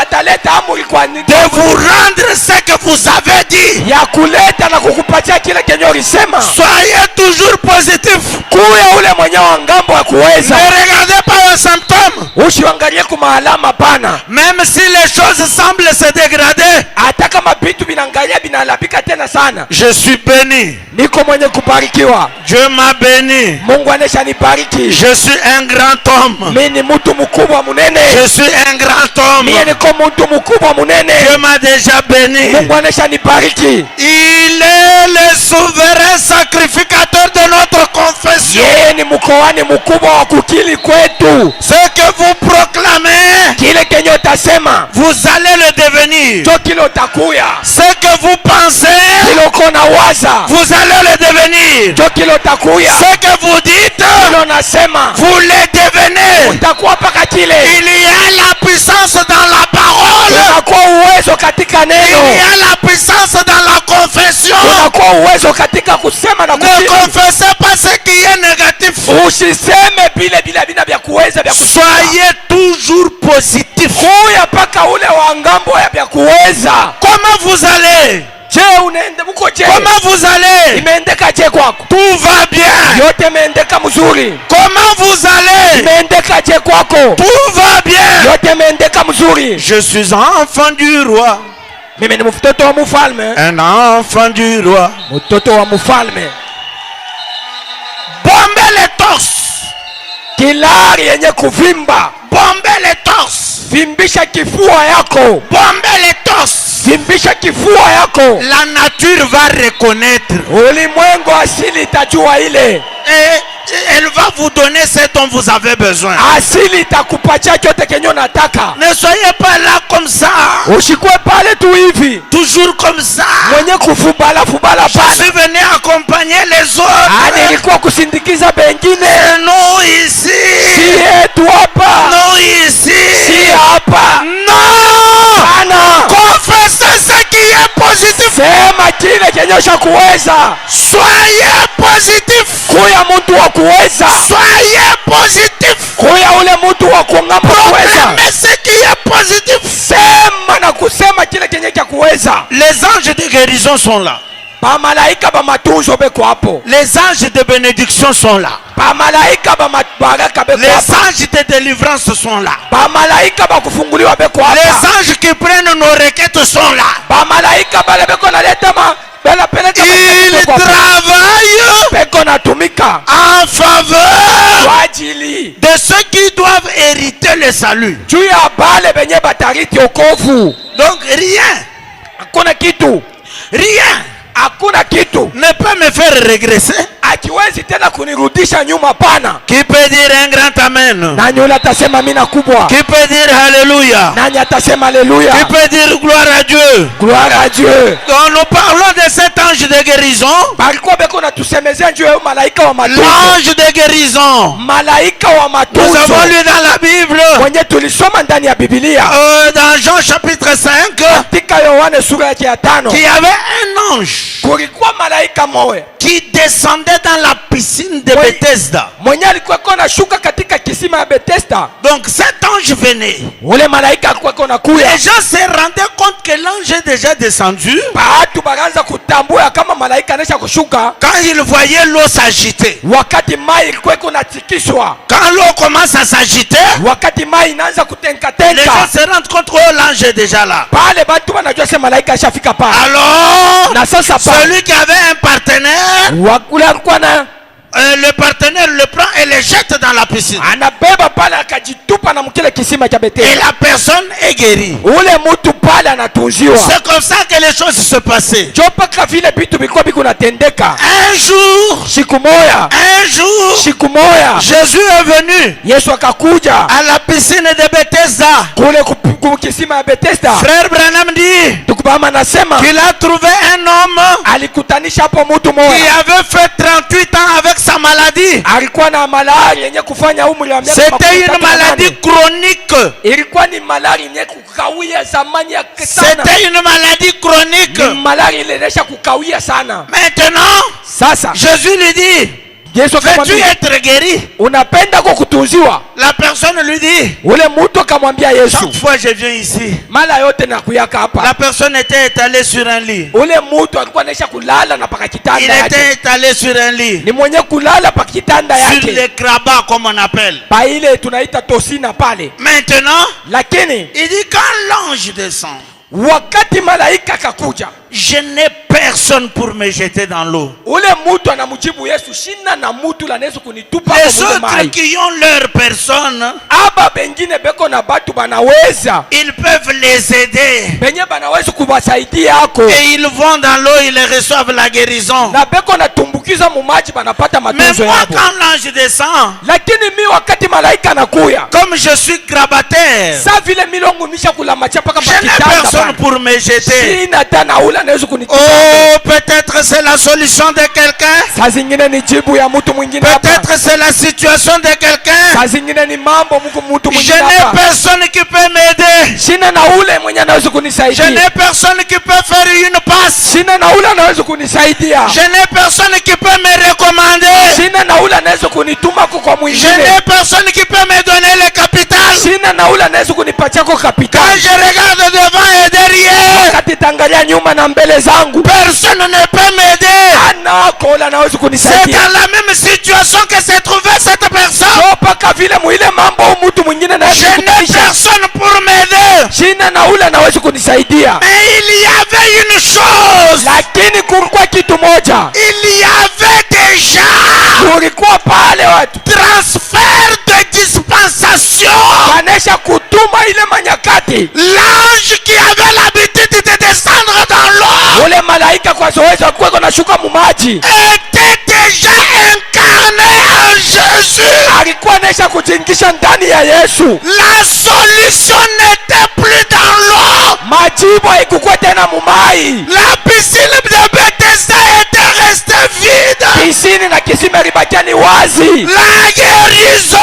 ataleta amri kwa nini de vous rendre ce que vous avez dit. ya kuleta na kukupatia kile kenye ulisema. Soyez toujours positif. Kuya ule mwenye wa ngambo ya kuweza. Ne regardez pas aux symptômes. Usiangalie kwa maalama pana. Même si les choses semblent se dégrader. Hata kama vitu vinaangalia vinalabika tena sana. Je suis béni. Niko mwenye kubarikiwa. Dieu m'a béni. Mungu anesha nibariki. Je suis un grand homme. Mimi ni mtu mkubwa munene. Je suis un grand homme. Mimi niko mtu mkubwa munene. Dieu m'a déjà béni. Mungu anesha nibariki. Il est le souverain sacrificateur de notre confession. Yeye ni mkoani mkubwa wa kukili kwetu. Ce que vous proclamez, Kile kenye utasema vous allez le devenir. ndio kile utakuya. Ce que vous pensez, Kile uko na waza vous allez le devenir. ndio kile utakuya. Ce que vous dites, Kile unasema vous le devenez. utakuwa paka kile. Il y a la puissance dans la parole. Unakuwa uwezo katika Il y neno. a la puissance dans la confession. Unakuwa uwezo katika kusema na Ne kukiri. confessez pas ce qui est négatif. Usiseme vile bila vya kuweza vya kusema. Soyez toujours positif. Kuya paka ule wa ngambo ya vya kuweza. Comment vous allez? Je unaende uko je? Comment vous allez? Imeendeka je kwako? Tout va bien. Yote imeendeka mzuri. Comment vous allez? Imeendeka je kwako? Tout va bien. Yote imeendeka mzuri. Je suis enfant du roi. Mimi ni mtoto wa mfalme. Un enfant du roi. Mtoto wa mfalme. Bombez les torses. Kilari yenye kuvimba. Bombez les torses. Vimbisha kifua yako. Bombez les torses. Vimbisha kifua yako. La nature va reconnaître. Ulimwengu asili itajua ile. Et elle va vous donner ce dont vous avez besoin. Asili itakupatia chote kenye unataka. Ne soyez pas là comme ça. Usikue pale tu hivi. Toujours comme ça. Mwenye kufubala fubala Je pana. suis venu accompagner les autres. Nilikuwa kusindikiza bengine. Et nous ici. Si yetu hapa. Nous ici. Si hapa. Non. Pana. Confessez ce qui est positif. Sema kile kenye kuweza. Soyez positif. Kuya mtu wa kuweza. Soyez positif. Kuya ule mtu wa kuongama kuweza. Proclamez ce qui est positif. Sema na kusema kile kenye cha kuweza. Les anges de guérison sont là. Ba malaika ba matunzo beko hapo. Les anges de bénédiction sont là. Ba malaika ba baraka beko Les hapo. anges de délivrance sont là. Ba malaika ba kufunguliwa beko hapo. Les anges qui prennent nos requêtes sont là. Ba malaika ba beko na leta ma bela peleka. Ils travaillent beko na tumika en faveur kwa ajili de ceux qui doivent hériter le salut. juu ya bale benye batariti okovu. Donc rien, Hakuna kitu, rien hakuna kitu ne peut me faire régresser. akiwezi tena kunirudisha nyuma. Pana Qui peut dire un grand amen? nani yule atasema mina kubwa? Qui peut dire alléluia? Nani atasema haleluya? Qui peut dire gloire à Dieu? Gloire à Dieu. Quand nous parlons de cet ange de guérison, Balikuwa beko na tusemezea juu ya malaika wa matunzo. l'ange de guérison, Malaika wa nous matunzo avons lu dans la Bible, mwenye tulisoma ndani ya Biblia dans Jean chapitre 5, katika Yohane sura yake ya 5, qu'il y avait un ange kulikuwa malaika moja qui descendait dans la piscine de Oui. Bethesda. mwenye alikuwa anashuka katika kisima ya Bethesda. Donc cet ange venait. Ule malaika alikuwa anakuya. Les gens se rendaient compte que l'ange est déjà descendu Watu bakaanza kutambua kama malaika anaisha kushuka quand ils voyaient l'eau s'agiter. wakati mai ilikuwa inatikiswa, Quand l'eau commence à s'agiter, wakati mai inaanza les kutenkatenka, gens se rendent compte que l'ange est déjà là. pale batu wanajua sema malaika ashafika pale. Alors, Na sasa pale celui qui avait un partenaire, wakule alikuwa na le partenaire le prend et le jette dans la piscine. anabeba pale akajitupa na mkile kisima cha Et Bethesda. la personne est guérie. Ule mtu pale anatunziwa. C'est comme ça que les choses se passaient. Jo paka vile vitu vilikuwa biko natendeka. Un jour, Siku moya Jésus est venu Yesu akakuja à la piscine de Bethesda. kule kisima ya Bethesda. Frère Branham dit Tukubama anasema qu'il a trouvé un homme alikutanisha hapo mtu qui moja avait fait 38 ans avec sa maladie. alikuwa na malaria yenye kufanya umri wa miaka C'était une 38. maladie chronique. Ilikuwa ni malaria yenye kukawia zamani ya sana. C'était une maladie chronique. Ni malaria ile inaisha kukawia sana. Maintenant, Sasa Jésus lui dit, Yesu veux-tu akamwambia, être guéri? unapenda kwa kutunziwa? La personne lui dit, Ule mtu akamwambia Yesu, chaque fois je viens ici, mara yote nakuyaka hapa. la personne était étalée sur un lit. Ule mtu alikuwa anaisha kulala na paka Il kitanda yake. était étalé sur un lit. Ni mwenye kulala pa kitanda Sur yake. les crabats, comme on appelle. Pa ile tunaita tosina pale. Maintenant, Lakini il dit, quand l'ange descend, wakati malaika akakuja, je n'ai personne pour me jeter dans l'eau. ule mtu anamjibu Yesu, shina na mtu la nesu kunitupa Les kwa autres mai. qui ont leur personne, Aba bengine beko na batu banaweza. ils peuvent les aider. Benye banaweza kubasaidia yako. Et ils vont dans l'eau, ils reçoivent la guérison. Na beko na tumbukiza mumaji banapata Mais matunzo moi, yako. quand l'ange descend, Lakini mi wakati malaika anakuya, comme je suis grabataire, sa vile milongo nisha kula machapa kama je n'ai kitanda. personne pour me jeter. Sina tena ula naweza kunitupa. Oh, peut-être c'est la solution de quelqu'un. Saa zingine ni jibu ya mtu mwingine hapa. Peut-être c'est la situation de quelqu'un. Saa zingine ni mambo mtu Je mwingine n'ai hapa. personne qui peut m'aider. Sina na ule mwenye anaweza Je kunisaidia. n'ai personne qui peut faire une passe. Sina na ule anaweza kunisaidia. Je n'ai personne qui peut me recommander. Sina na ule anaweza kunituma kwa Je mwingine. n'ai personne qui peut me donner le capital. Sina na ule anaweza kunipatia kwa Quand kapitali. je regarde devant et derrière, Wakati tangalia nyuma na mbele zangu, personne ne peut m'aider. anako ule anaweza C'est kunisaidia. dans la même situation que s'est trouvée cette personne. So paka vile mwile mambo au mtu mwingine na Je n'ai personne pour m'aider. Sina na ule anaweza kunisaidia. Mais il y avait une chose. Lakini kulikuwa kitu moja. Il y avait déjà Kulikuwa pale watu transfert de dispensation. wanesha kutuma ile manyakati. L'ange qui avait l'habitude de descendre dans l'eau Ule malaika kwa zoezi alikuwa anashuka mumaji. était déjà incarné en Jésus. Alikuwa anesha kujingisha ndani ya Yesu. La solution n'était plus dans l'eau. Majibu haikukuwa tena mumai. La piscine de Bethesda était restée vide. Pisini na kisima libakia ni wazi. La guérison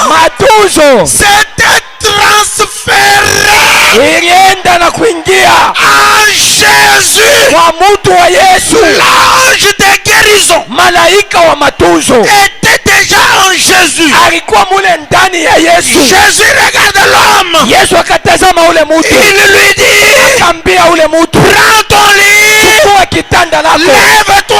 Matunzo s'était transférée ilienda na kuingia en Jésus. kwa mtu wa Yesu. L'ange de guérison Malaika wa matunzo était déjà en Jésus. alikuwa mule ndani ya Yesu. Jésus regarde l'homme. Yesu akatazama ule mtu, Il lui dit, akambia ule mtu, prends ton lit chukua kitanda lako. Lève-toi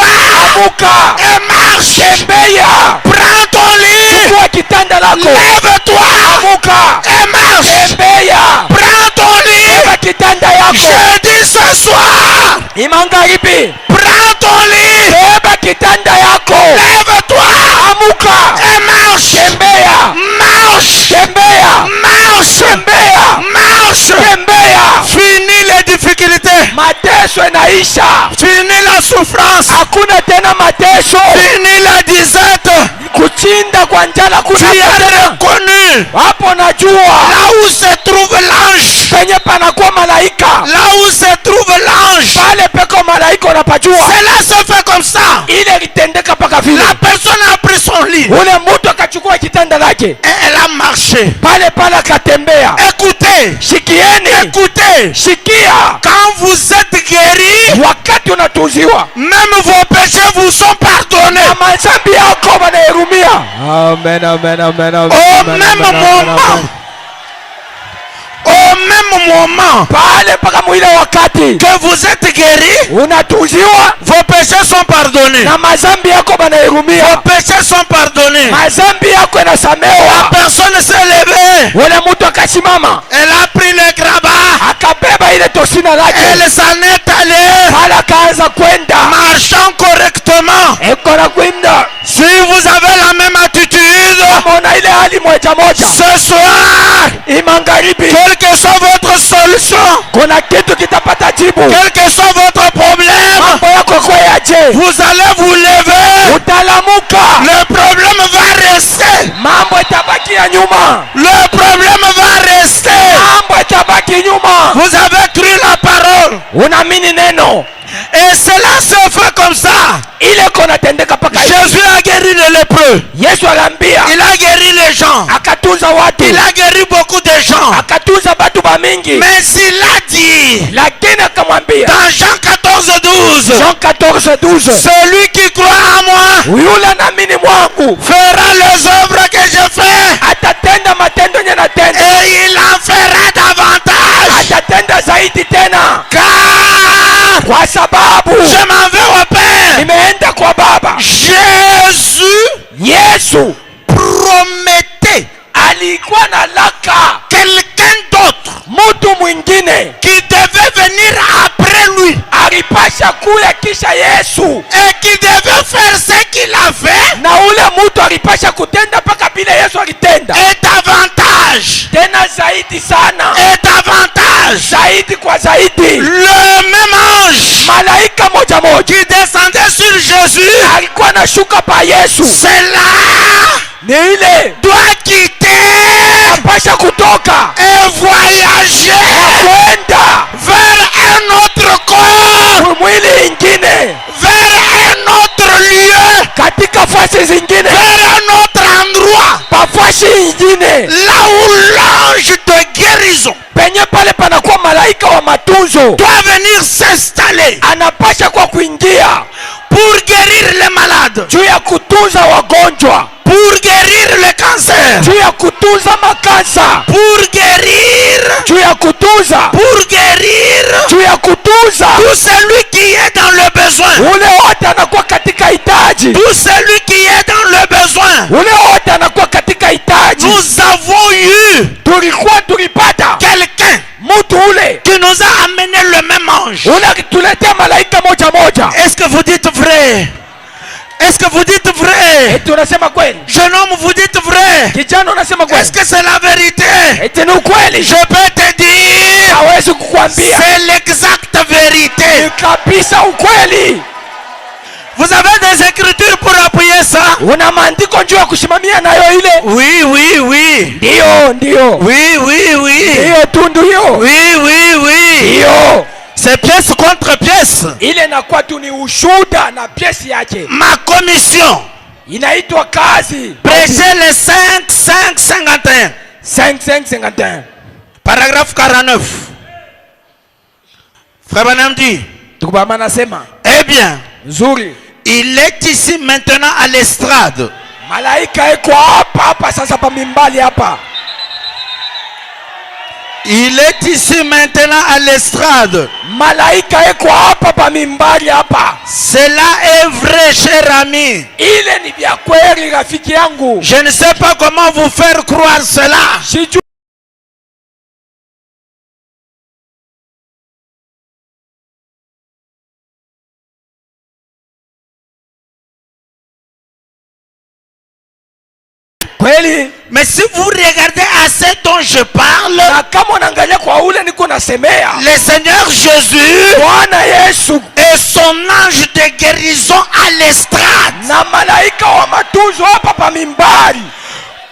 Amuka. et marche. Tembea. Prends ton lit. Chukua kitanda lako. Lève-toi Amuka. et marche. Tembea. Prends ton lit. Beba kitanda yako. Je dis ce soir. Imangaribi. Prends ton lit. Beba kitanda yako. Lève-toi Amuka. et marche. Tembea. Marche. Tembea. Marche. Tembea. Marche. Tembea. Fini les difficultés. Mateso inaisha. Fini la souffrance. Hakuna tena mateso. Fini la disette. Kuchinda kwa njala Tu kuna as tena. reconnu Hapo najua là où se trouve l'ange. penye panakuwa malaika. Là où se trouve l'ange. Pale peko malaika unapajua. Cela se fait comme ça. Ile litendeka paka vile. La personne a pris son lit. Ule mtu akachukua kitanda lake. Et elle a marché. Pale pale akatembea. Écoutez. Shikieni. Écoutez. Shikia. Quand vous êtes guéri, Wakati unatuziwa. même vos péchés vous sont pardonnés. Na mazambi yako banahurumia. Amen, amen, amen, amen. Au même moment. Au même moment Pale paka mwile wakati que vous êtes guéri, unatuziwa. vos péchés sont pardonnés. Na mazambi yako Vos banahurumia. péchés sont pardonnés. Mazambi yako La inasamewa. personne s'est levée. Ule mtu akasimama. Elle a pris le grabat. Akabeba ile tosina lake. Elle s'en est allée. Pale akaanza kwenda. Marchant correctement. Eko na kwenda. Si vous avez la même attitude, Mona ile hali moja moja. ce soir, Imangaribi. quelle que soit votre solution, Kuna kitu kitapata jibu. quel que soit votre problème, Mambo yako kwa yaje. vous allez vous lever. Utalamuka. Le problème va rester. Mambo itabakia nyuma. Le problème va rester. Mambo itabaki nyuma. Vous avez cru la parole. Unaamini neno. Et cela se fait comme ça. Ile kona tendeka paka hivi. Jésus a guéri les lépreux. Yesu aliambia. Il a guéri les gens. Akatunza watu. Il a guéri beaucoup de gens. Akatunza batu ba mingi. Mais il a dit Lakini akamwambia. dans Jean 14:12, Jean 14:12. celui qui croit en moi Yule naamini mwangu. fera les œuvres que je fais Atatenda matendo yenye natenda. et il en fera davantage. Atatenda zaidi tena. Car Kwa sababu je m'en vais au Père. nimeenda kwa Baba. Jésus Yesu promettait alikuwa na laka quelqu'un d'autre mtu mwingine qui devait venir après lui alipasha kuya kisha Yesu, et qui devait faire ce qu'il a fait na ule mtu alipasha kutenda mpaka vile Yesu alitenda, et davantage tena zaidi sana, et davantage. zaidi kwa zaidi. Le même ange Malaika moja moja qui descendait sur Jésus, alikuwa anashuka pa Yesu, cela ni ile doit quitter apasha kutoka et voyager kwenda vers un autre corps, mwili ingine, vers un autre lieu, katika fasi zingine, vers un autre endroit, pa fasi ingine, là où l'ange de guérison penye pale panakuwa malaika wa matunzo doit venir s'installer anapasha kwa kuingia pour guérir les malades, juu ya kutunza wagonjwa, pour guérir le cancer, juu ya kutunza makansa, pour guérir, juu ya kutunza, pour guérir juu ya kutunza tout celui qui est dans le besoin, ule wote anakuwa katika hitaji, tout celui qui est dans le besoin. ule wote anakuwa katika hitaji. Nous avons eu Tulipata quelqu'un mtu ule qui nous a amené le même ange. ule akituletea malaika moja moja. Est-ce que vous dites vrai? Est-ce que vous dites vrai? Eti unasema kweli? Jeune homme, vous dites vrai? Kijana unasema kweli? Est-ce que c'est la vérité? Eti ni ukweli? Je peux te dire, Hawezi kukwambia. c'est l'exacte vérité. Ni kabisa ukweli. Vous avez des écritures pour appuyer ça? Una maandiko njoo kusimamia nayo ile? Oui, oui, oui. Ndio. Oui, oui, oui. Ndio tundu hiyo. Oui, oui, oui. Ndio. C'est pièce contre pièce. Ile inakuwa tu ni ushuda na piesi yake. Ma commission. Inaitwa kazi. Prêchez les 5:51. 5:51. Paragraphe 49. Frère Branham dit, Tukubama anasema, eh bien, nzuri. il est ici maintenant à l'estrade. Malaika eko hapa sasa pa mimbali hapa. Il est ici maintenant à l'estrade. Malaika eko hapa pa mimbari hapa. Cela est vrai, cher ami. Ile ni vya kweli rafiki yangu. Je ne sais pas comment vous faire croire cela. Sijui kweli. Mais si vous regardez à ce dont je parle, Na kama unaangalia kwa ule niko nasemea, le Seigneur Jésus Bwana Yesu et son ange de guérison à l'estrade. na malaika wa matunzo hapa pa mimbari.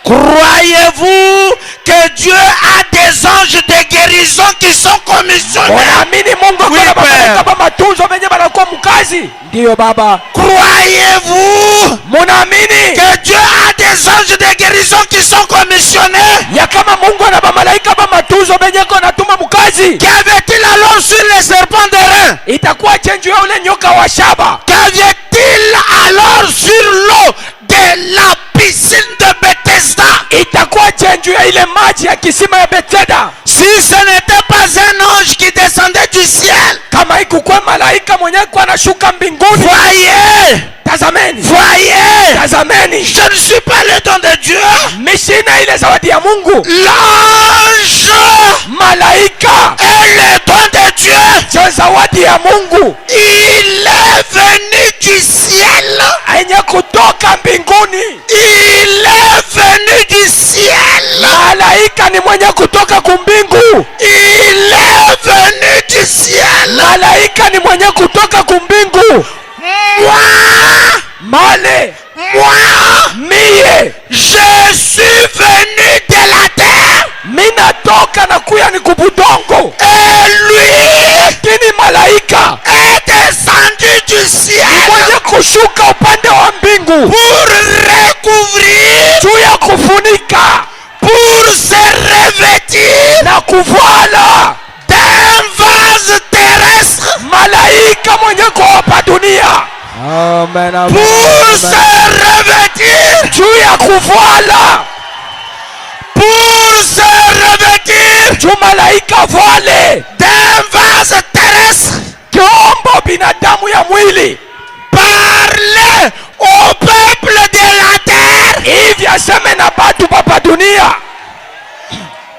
Croyez-vous que Dieu a des anges de guérison qui sont commissionnés? Unaamini Mungu Oui, kuna malaika Père. pa matunzo wenye banakuwa mkazi? Ndio baba. Croyez-vous Munaamini que Dieu a des anges de guérison qui sont commissionnés? ya kama Mungu ana malaika pa matunzo wenye ko natuma mkazi? Qu'avait-il alors sur les serpents d'airain? Itakuwa chenju ya ule nyoka wa shaba. Qu'avait-il alors sur l'eau de la piscine de Bethesda? Itakuwa chenju ya ile maji ya kisima ya Bethesda. Si ce n'était pas un ange qui descendait du ciel, Kama ikukuwa malaika mwenye kwa anashuka mbinguni. voyez, Tazameni. voyez, Tazameni. je ne suis pas le don de Dieu. Mishina ile zawadi ya Mungu. L'ange Malaika est le don de Dieu. sio zawadi ya Mungu. Il est venu du ciel. Yenye kutoka mbinguni. Il est venu du ciel. Malaika ni mwenye kutoka kumbingu. Il est venu du ciel. Malaika ni mwenye kutoka kumbingu. Male mie Je suis venu de la terre. mina toka na kuya ni kubudongo. Et lui Lakini malaika est descendu du ciel mwenye kushuka upande wa mbingu pour recouvrir, juu ya kufunika pour se revêtir na kuvala d'un vase terrestre, malaika mwenye kuopa dunia. Amen, pour se revêtir, juu ya kuvala pour se revêtir juu malaika vale d'un vase terrestre. kiombo binadamu ya mwili. Parlez au peuple de la terre. Hivi aseme na batu papa dunia.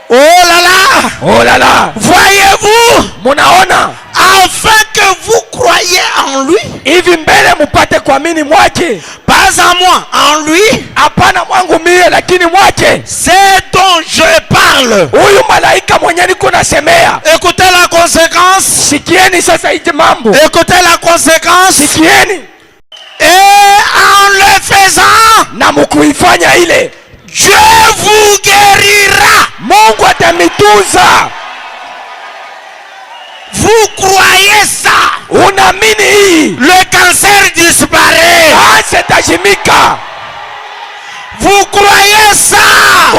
Oh là là, Oh la la, voyez-vous, munaona afin que vous croyiez en lui, hivi mbele mupate kuamini mwake. pas en moi, en lui, Hapana mwangu mie, lakini mwake. c'est dont je parle. Huyu malaika mwenye niko nasemea. Écoutez la conséquence, Sikieni sasa ije mambo. écoutez la conséquence, Sikieni. et en le faisant, Na mukuifanya ile, Dieu vous guérira. Mungu atamituza. Vous croyez ça? Unaamini hii? Le cancer disparaît. Kansa itajimika. Vous croyez ça?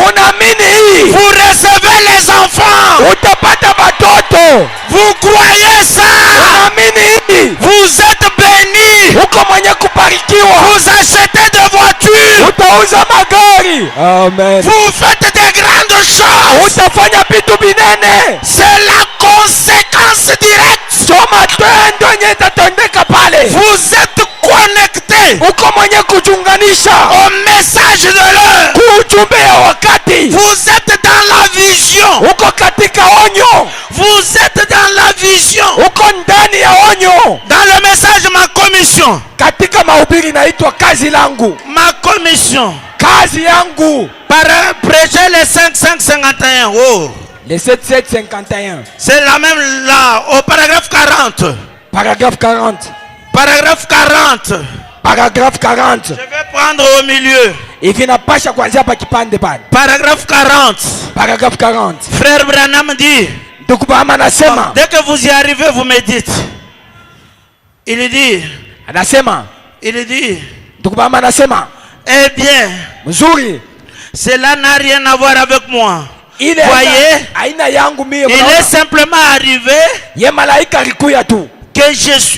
Unaamini hii? Vous recevez les enfants. Utapata watoto. Vous croyez ça? Unaamini hii? Vous êtes bénis. Uko mwenye kubarikiwa. Vous achetez des voitures. Utauza magari. Amen. Vous faites des grandes choses. Utafanya vitu binene. C'est la conséquence directe. Soma tendo yenye itatendeka pale. Vous êtes connectés Uko mwenye kuchunganisha au message de l'heure. ujumbe ya wakati. Vous êtes dans la vision. Uko katika onyo. Vous êtes dans la vision. Uko ndani ya onyo. Dans le message, ma commission. Katika mahubiri inaitwa kazi langu. Ma commission. Kazi yangu. Par prêcher les 551. Oh. Le 7751. C'est la même là, au paragraphe 40. Paragraphe 40. Paragraphe 40. Paragraphe 40. Je vais prendre au milieu. Hivi napasha kuanzia hapa kipande pale. Paragraphe 40. Paragraphe 40. Frère Branham dit, Ndugu Bahama anasema. dès que vous y arrivez, vous me dites. Il dit, Anasema. Ndugu Bahama anasema. eh bien, Mzuri. cela n'a rien à voir avec moi. Ile Voyez, aina yangu mie. il est simplement arrivé Ye malaika alikuya tu. que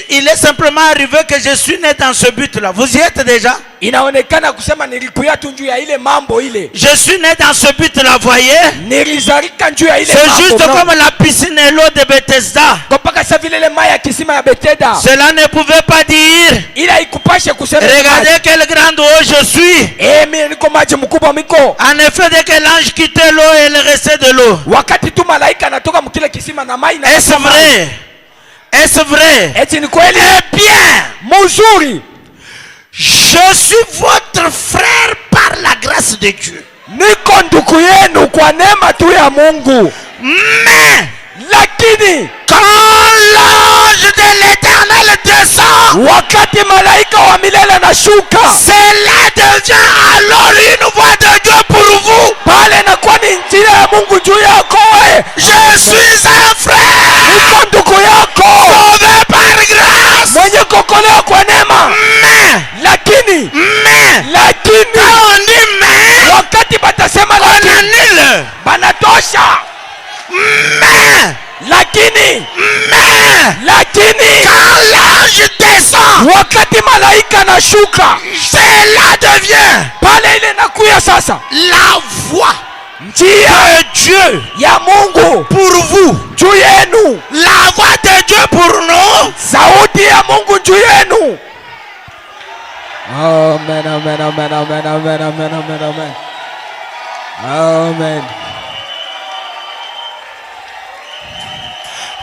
il est simplement arrivé que je suis né dans ce but-là. Vous y êtes déjà? inaonekana kusema nilikuya tu njuu ya ile mambo ile. Je suis né dans ce but-là, voyez. Nilizalika njuu ya ile C'est mambo. juste comme la piscine et l'eau de Bethesda. Kopaka sa vile ile mai ya kisima ya Bethesda. Cela ne pouvait pas dire. Ila ikupashe kusema. Regardez quelle grande eau je suis. Mimi niko maji mkubwa miko. En effet, dès que l'ange quittait l'eau, il restait de l'eau. Wakati tu malaika anatoka mkile kisima na mai na. Est-ce vrai? Est-ce vrai? Eti ni kweli? Eh bien, mzuri. Je suis votre frère par la grâce de Dieu. Niko ndugu yenu kwa neema tu ya Mungu. Mais lakini quand l'ange de l'Éternel descend, wakati malaika wa milele anashuka, cela devient alors une voix de Dieu pour vous. Pale inakuwa ni njia ya Mungu juu yako. Je suis un frère. Niko ndugu yako. Sauvé par grâce. Mwenye kuokolewa kwa neema. Lakini quand on dit mais, wakati batasema on annule. Banatosha. Lakini quand l'ange descend, wakati malaika anashuka, cela devient pale ile nakuya sasa la voix njia de Dieu ya Mungu pour vous. juu yenu. La voix de Dieu pour nous. Sauti ya Mungu juu yenu. Amen, amen, amen, amen, amen, amen, amen, amen. Amen.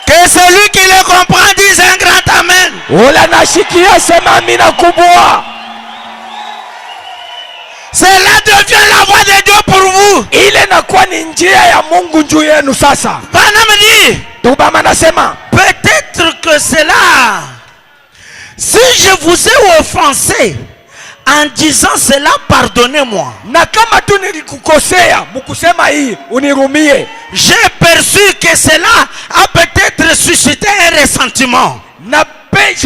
Que celui qui le comprend dise un grand amen. Ula nashikia sema amina kubwa. Cela devient la voix de Dieu pour vous. Ile nakuwa ni njia ya Mungu juu yenu sasa. Bana me dit, Tubama nasema, peut-être que cela, si je vous ai offensé en disant cela, pardonnez-moi. na kama tu nilikukosea mkusema hii unirumie. J'ai perçu que cela a peut-être suscité un ressentiment. Na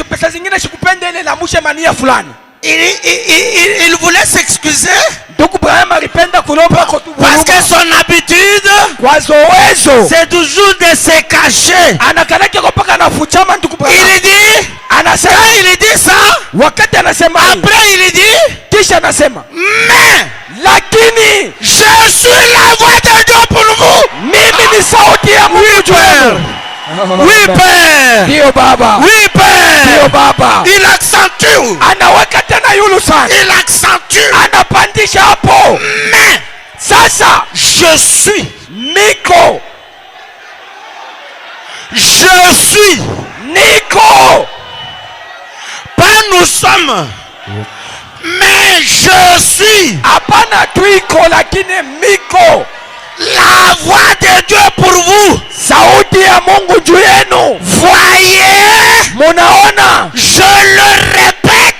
pesa zingine sikupende ile na mushe mania fulani. Il voulait s'excuser Ndugu Brahim alipenda kulomba kwa tu. parce que son habitude, kwa zoezo, c'est toujours de se cacher. anakalake kwa paka anafuchama ndugu Brahim. Il dit, Anasema, quand il dit ça, wakati anasema après il dit, kisha anasema, mais lakini je suis la voix de Dieu pour vous. mimi ni sauti ya Mungu juu yenu. Oui, Père. Ndio baba. Oui, Père. Ndio baba. Il accentue. Anaweka tena yulu sana. Il accentue. Anapandisha hapo. Mais sasa je suis. Niko. Je suis. Niko. Pas nous sommes. Mais je suis. Hapana tuiko lakini miko. La voix de Dieu pour vous. Sauti ya Mungu juu yenu. Voyez. Munaona. Je le répète.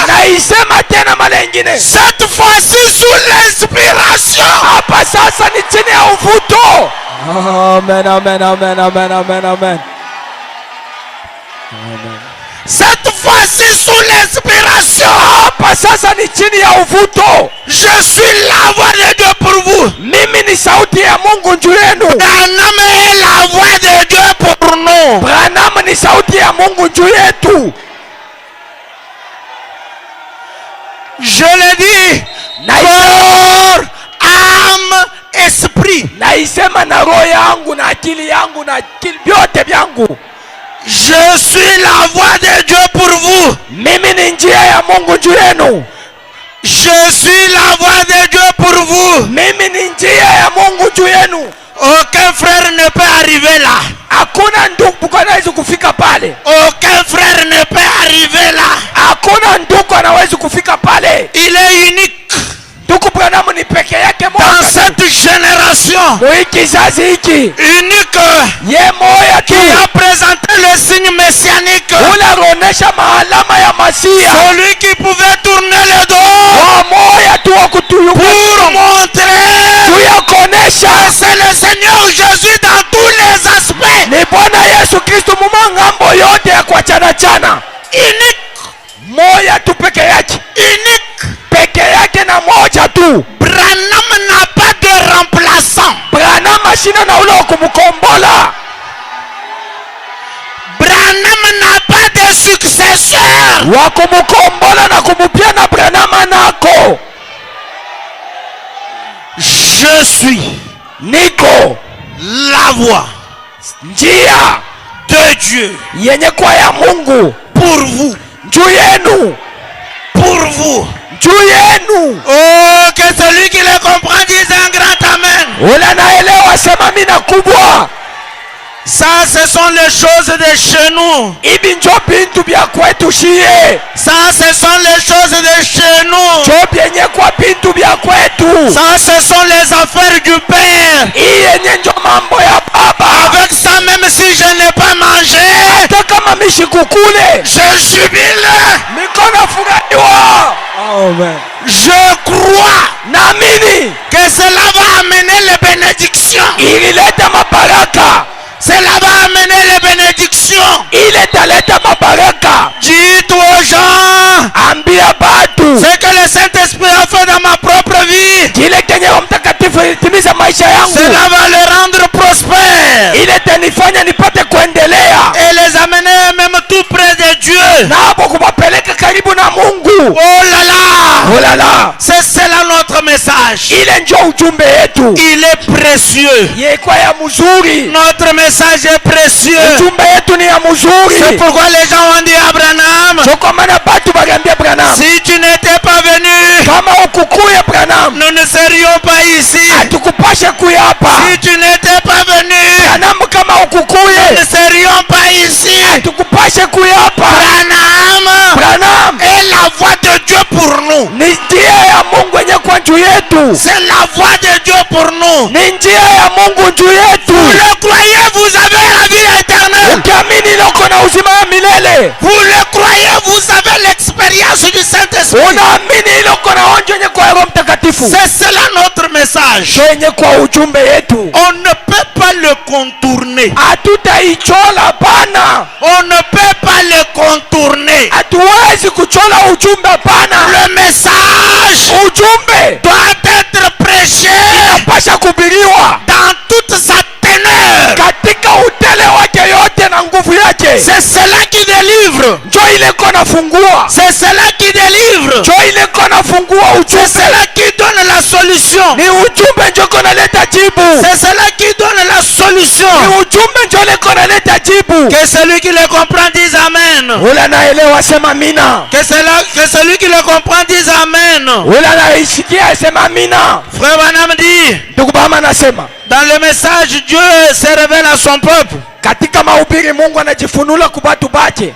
Naisema tena mara nyingine. Cette fois-ci sous l'inspiration. Hapa sasa ni chini ya uvuto. Amen, amen, amen, amen, amen, amen. Amen. Cette fois-ci sous l'inspiration. Hapa sasa ni chini ya uvuto. Je suis la voix de Dieu pour vous. Mimi ni sauti ya Mungu juu yenu. Branham est la voix de Dieu pour nous. Branham ni sauti ya Mungu juu yetu. Je le dis. Corps, âme, esprit. Naisema na roho yangu na akili yangu na akili vyote vyangu. Je suis la voix de Dieu pour vous. Mimi ni njia ya Mungu juu yenu. Je suis la voix de Dieu pour vous. Mimi ni njia ya Mungu juu yenu. Aucun frère ne peut arriver là. Hakuna ndugu anaweza kufika pale. Aucun frère ne peut arriver là. Hakuna ndugu anaweza kufika pale. Il est unique. Ndugu Branham ni peke yake moja. Dans cette génération. Muri kizazi hiki. Unique. Ye moya tu. Qui a présenté le signe messianique. Ule anaonesha maalama ya Masia. Celui qui pouvait tourner le dos. Wa moya tu wa kutuyuka. Pour montrer. Tu ya kuonesha. C'est le Seigneur Jésus dans tous les aspects. Ni Bwana Yesu Kristo mumangambo yote ya kuachana chana. Unique. Moya tu peke yake. Unique. Peke yake na moja tu. Branham n'a pas de remplaçant. Branham ashina na ule wa kumkombola. Branham n'a pas de successeur. Wa kumkombola na kumupia na Branham na. Je suis niko la voie njia de Dieu yenye kwa ya Mungu pour vous. juu yenu, Pour vous. juu yenu. Oh, que celui qui le comprend dise un grand amen. Ule anaelewa sema mina kubwa. Ça, ce sont les choses de chez nous. Ibi njo bintu bya kwetu shie. Ça, ce sont les choses de chez nous. Njo byenye kwa bintu bya kwetu. Ça, ce sont les affaires du Père. Iyenye njo mambo ya baba. Avec ça, même si je n'ai pas mangé, hata kama mishikukule je jubile. mikono fungaliwa. Amen. Je crois Naamini que cela va amener les bénédictions. ilileta mabaraka. Cela va amener les bénédictions. Ile taleta mabaraka. Dites aux gens Ambia batu ce que le Saint-Esprit a fait dans ma propre vie. kile kenye Roho Mtakatifu ilitimiza maisha yangu. Cela va les rendre prospères Ile tanifanya nipate kuendelea et les amener même tout près de Dieu. na hapo kuwapeleka karibu na Mungu. Oh là là! Oh la la, C'est cela notre message. ile njo ujumbe yetu. Il est précieux. Yekwa ya mzuri. Notre message est précieux. Ujumbe yetu ni ya mzuri. C'est pourquoi les gens ont dit à Branham, Soko maana batu bagambia Branham, si tu n'étais pas venu, kama ukukuya Branham, nous ne serions pas ici. atukupashe kuya hapa. Si tu n'étais pas venu, Branham kama nous ukukuye, ne serions pas ici. atukupashe kuya hapa. Branham Branham est la voix de Dieu pour nous. ni njia ya Mungu yenye kwa juu yetu. C'est la voix de Dieu pour nous. Ni njia ya Mungu juu yetu. Vous le croyez, vous avez la vie éternelle. Ukiamini loko na uzima wa milele. Vous le croyez, vous avez l'expérience du Saint-Esprit. Unaamini loko na onjo yenye kwa Roho Mtakatifu. C'est cela notre message. Yenye kwa ujumbe yetu. On ne peut pas le contourner. Hatutaichola bana. On ne peut pas le contourner. Hatuwezi kuchola ujumbe bana. Le message Ujumbe doit être prêché pasha kubiriwa dans toute sa teneur. katika utele wake yote na nguvu yake. C'est cela qui délivre. Njo ile kona fungua. C'est cela qui délivre. Njo ile kona fungua C'est ujumbe. cela qui donne la solution. Ni ujumbe njo kona leta jibu. C'est cela qui donne la solution. Ni ujumbe njo ile kona leta jibu. Que celui qui le comprend dise Amen. Ule anaelewa sema mina. Que celui qui le comprend dise Amen. Ule anaisikia sema amina. Frère Branham dit, Ndugu Bama anasema dans le message, Dieu se révèle à son peuple. katika mahubiri Mungu anajifunula kubatu bake.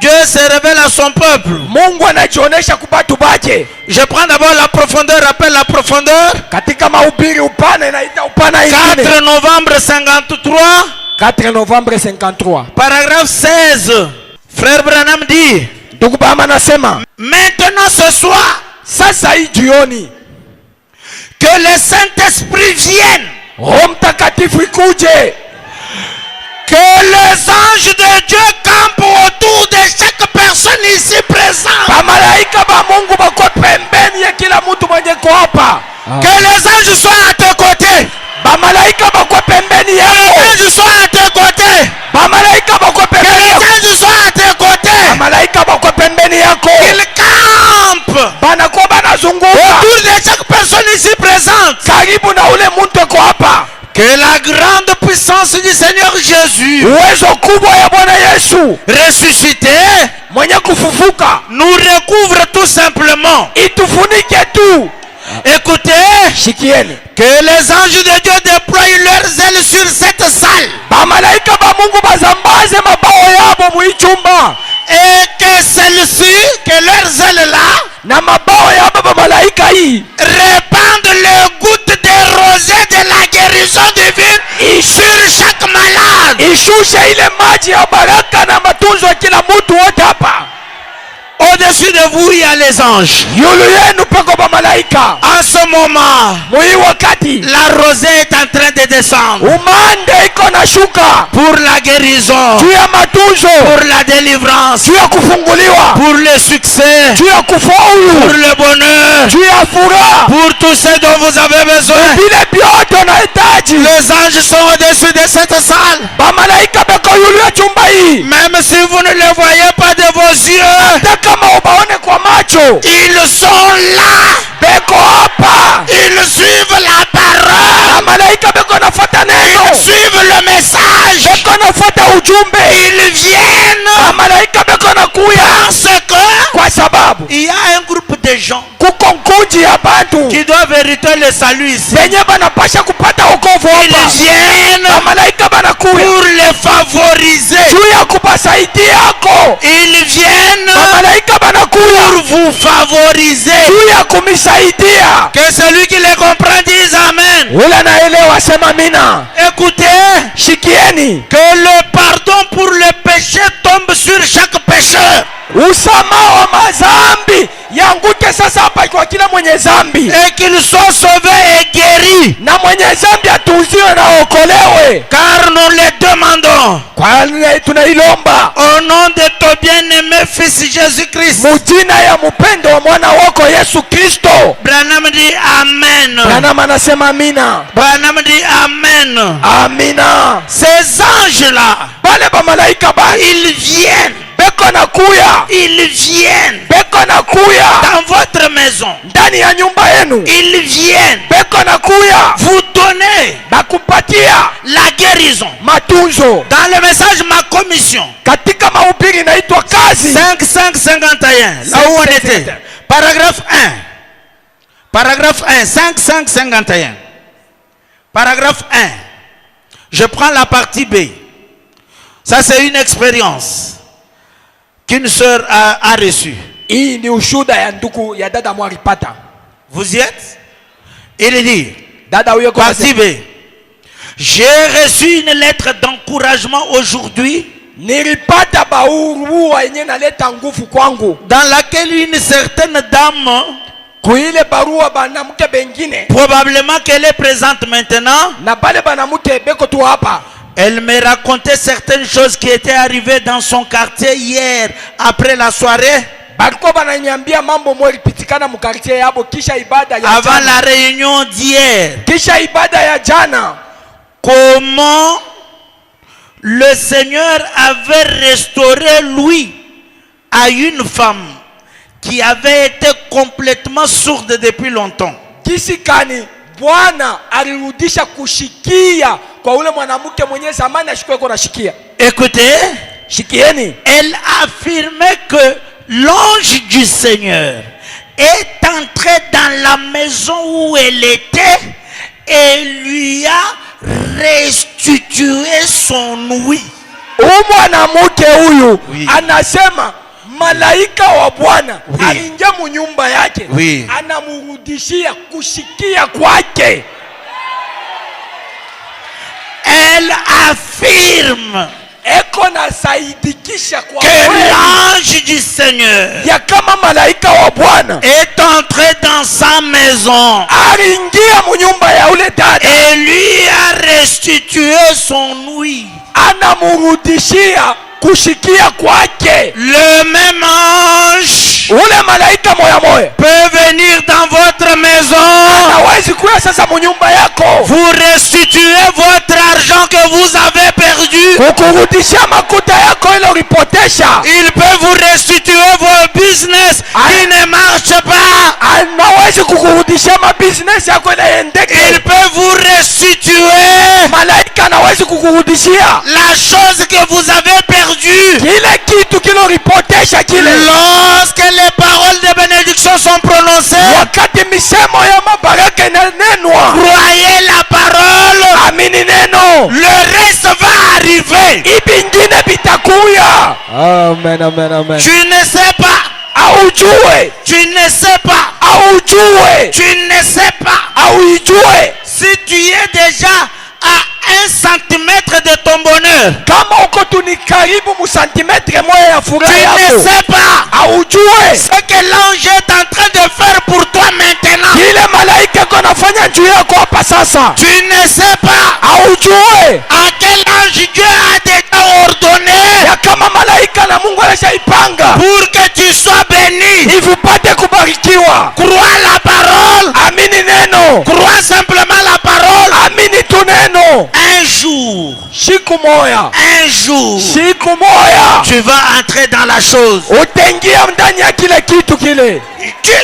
Dieu se révèle à son peuple. Mungu anajionesha kubatu bake. Je prends d'abord la profondeur, rappelle la profondeur. Katika mahubiri upana inaita upana 4 ingine. novembre 53, 4 novembre 53. paragraphe 16. Frère Branham dit, Ndugu Bama anasema maintenant ce soir, sasa hii jioni que le Saint-Esprit vienne, Roho Mtakatifu ikuje, que les anges de Dieu campent autour de chaque personne ici présente. bamalaika ba Mungu bako pembeni ya kila mtu mwenye ko hapa. Que les anges soient à tes côtés. Bamalaika bako pembeni Que les yako. anges soient à tes côtés. Bamalaika bako Que pembeni les yako. anges soient à tes côtés. Bamalaika bako pembeni yako. Ils campent Banakuwa banazunguka autour de chaque personne ici présente. karibu na ule mtu eko hapa. Que la grande puissance du Seigneur Jésus Uwezo kubwa ya Bwana Yesu ressuscité mwenye kufufuka nous recouvre tout simplement. itufunike tu. Écoutez, Shikieni, que les anges de Dieu déploient leurs ailes sur cette salle bamalaika ba Mungu bazambaze mabao yabo muichumba et que celles-ci, que leurs ailes là, na mabao yabo bamalaika hii répandent les gouttes de rosée de la guérison divine sur chaque malade. ishushe ile maji ya baraka na matunzo ya kila mtu wote hapa. Au-dessus de vous, il y a les anges. Yulu yenu peko bamalaika. En ce moment, Mui wakati la rosée est en train de descendre umande iko na shuka pour la guérison, juu ya matunzo, pour la délivrance, juu ya kufunguliwa, pour le succès, juu ya pour kufaulu, le bonheur, juu ya furaha, pour tout ce dont vous avez besoin. vile vyote unahitaji. Les anges sont au-dessus de cette salle. Bamalaika beko yulu ya chumba hii. Même si vous ne les voyez pas de vos yeux, Hata kama ubaone kwa macho, ils sont là. beko hapa. Ils suivent la parole malaika beko nafuata neno, ils suivent le message, beko nafuata ujumbe, ils viennent malaika beko nakuya parce que kwa sababu il y a un groupe de gens kuko nkundi ya bantu qui doivent hériter le salut ici. benye banapasha kupata wokovu hapa. Ils viennent Malaika banakuya pour les favoriser. juu ya kubasaidia yako. Ils viennent Malaika banakuya pour vous favoriser. juu ya kumisaidia. Que celui qui les comprend dise Amen. Ule naelewa sema mina. Écoutez, Shikieni que le pardon pour le péché tombe sur chaque pécheur. usamaha wa mazambi yanguke sasa hapa kwa kila mwenye zambi, Et qu'il soit sauvé et guéri. na mwenye zambi atuziwe na okolewe, Car nous les demandons kwani tunailomba au nom de ton bien-aimé fils Jésus-Christ. mujina ya mpendo wa mwana wako Yesu Kristo. Branham dit Amen. Branham anasema amina. Branham dit Amen. Amina. Ces anges-là, Bale ba malaika ba ils viennent. beko nakuya, Ils viennent beko nakuya dans votre maison. ndani ya nyumba yenu, Ils viennent beko nakuya vous donner bakupatia la guérison. matunzo. Dans le message Ma Commission, Katika mahubiri inaitwa kazi 5551, là où on était, paragraphe 1. Paragraphe 1, 5551. Paragraphe 1. Je prends la partie B. Ça, c'est une expérience qu'une sœur a reçue. hii ni ushuda ya ndugu ya dada mwaripata. Vous y êtes? Il dit, Dada huyo kwa partie B. J'ai reçu une lettre d'encouragement aujourd'hui nilipata barua yenye naleta nguvu kwangu, dans laquelle une certaine dame, kuile barua banamuke bengine probablement qu'elle est présente maintenant, na bale banamuke beko tu hapa. elle me racontait certaines choses qui étaient arrivées dans son quartier hier après la soirée, Balikuwa bananiambia mambo moyo ilipitikana mu quartier yabo kisha ibada ya avant jana. la réunion d'hier. Kisha ibada ya jana, Comment le Seigneur avait restauré lui à une femme qui avait été complètement sourde depuis longtemps. kisi kani Bwana alirudisha kushikia kwa ule mwanamke mwenye zamani ashikwe kwa nashikia. Écoutez, Shikieni. elle affirmait que l'ange du Seigneur est entré dans la maison où elle était et lui a restitué son ouïe. Mwanamke huyu Oui. anasema malaika wa Bwana Oui. aliingia mu nyumba yake, Oui. anamrudishia kushikia kwake. Elle affirme Eko na saidikisha kwa que kweli l'ange du Seigneur ya kama malaika wa Bwana est entré dans sa maison aliingia mu nyumba ya ule dada, et lui a restitué son ouïe. anamrudishia kushikia kwake. Le même ange Ule malaika moya moya peut venir dans votre maison, hawezi kuya sasa mu nyumba yako vous restituer votre argent que vous avez perdu. kukurudishia makuta yako ile ulipotesha. Il peut vous restituer vos business qui ne marchent pas. Anawezi kukurudishia mabusiness yako ile endeke. Il peut vous restituer Malaika anawezi kukurudishia la chose que vous avez perdue. kile kitu kile ulipotesha kile. Lorsque les paroles de bénédiction sont prononcées, Wakati misemo ya mabaraka inanenwa, croyez la parole, amini neno, le reste va arriver. ibingine bitakuya. Amen, amen, amen. Tu ne sais pas, Aujue, tu ne sais pas, aujue, tu ne sais pas auijue si tu es déjà à 1 centimètre de ton bonheur. kama uko tu ni karibu mu santimetre moja ya Tu furaha ne yako. sais pas Aujue ce que l'ange est en train de faire pour toi maintenant. kile malaika ko nafanya juu yako hapa sasa. Tu ne sais pas Aujue à quel ange Dieu a déjà ordonné ya kama malaika na Mungu alishaipanga pour que tu sois béni. ili upate kubarikiwa. Crois la parole. Amini neno, Crois simplement la parole. amini tu neno. Un jour, Siku moja, un un jour, siku moya tu vas entrer dans la chose. utaingia ndani ya kile kitu kile.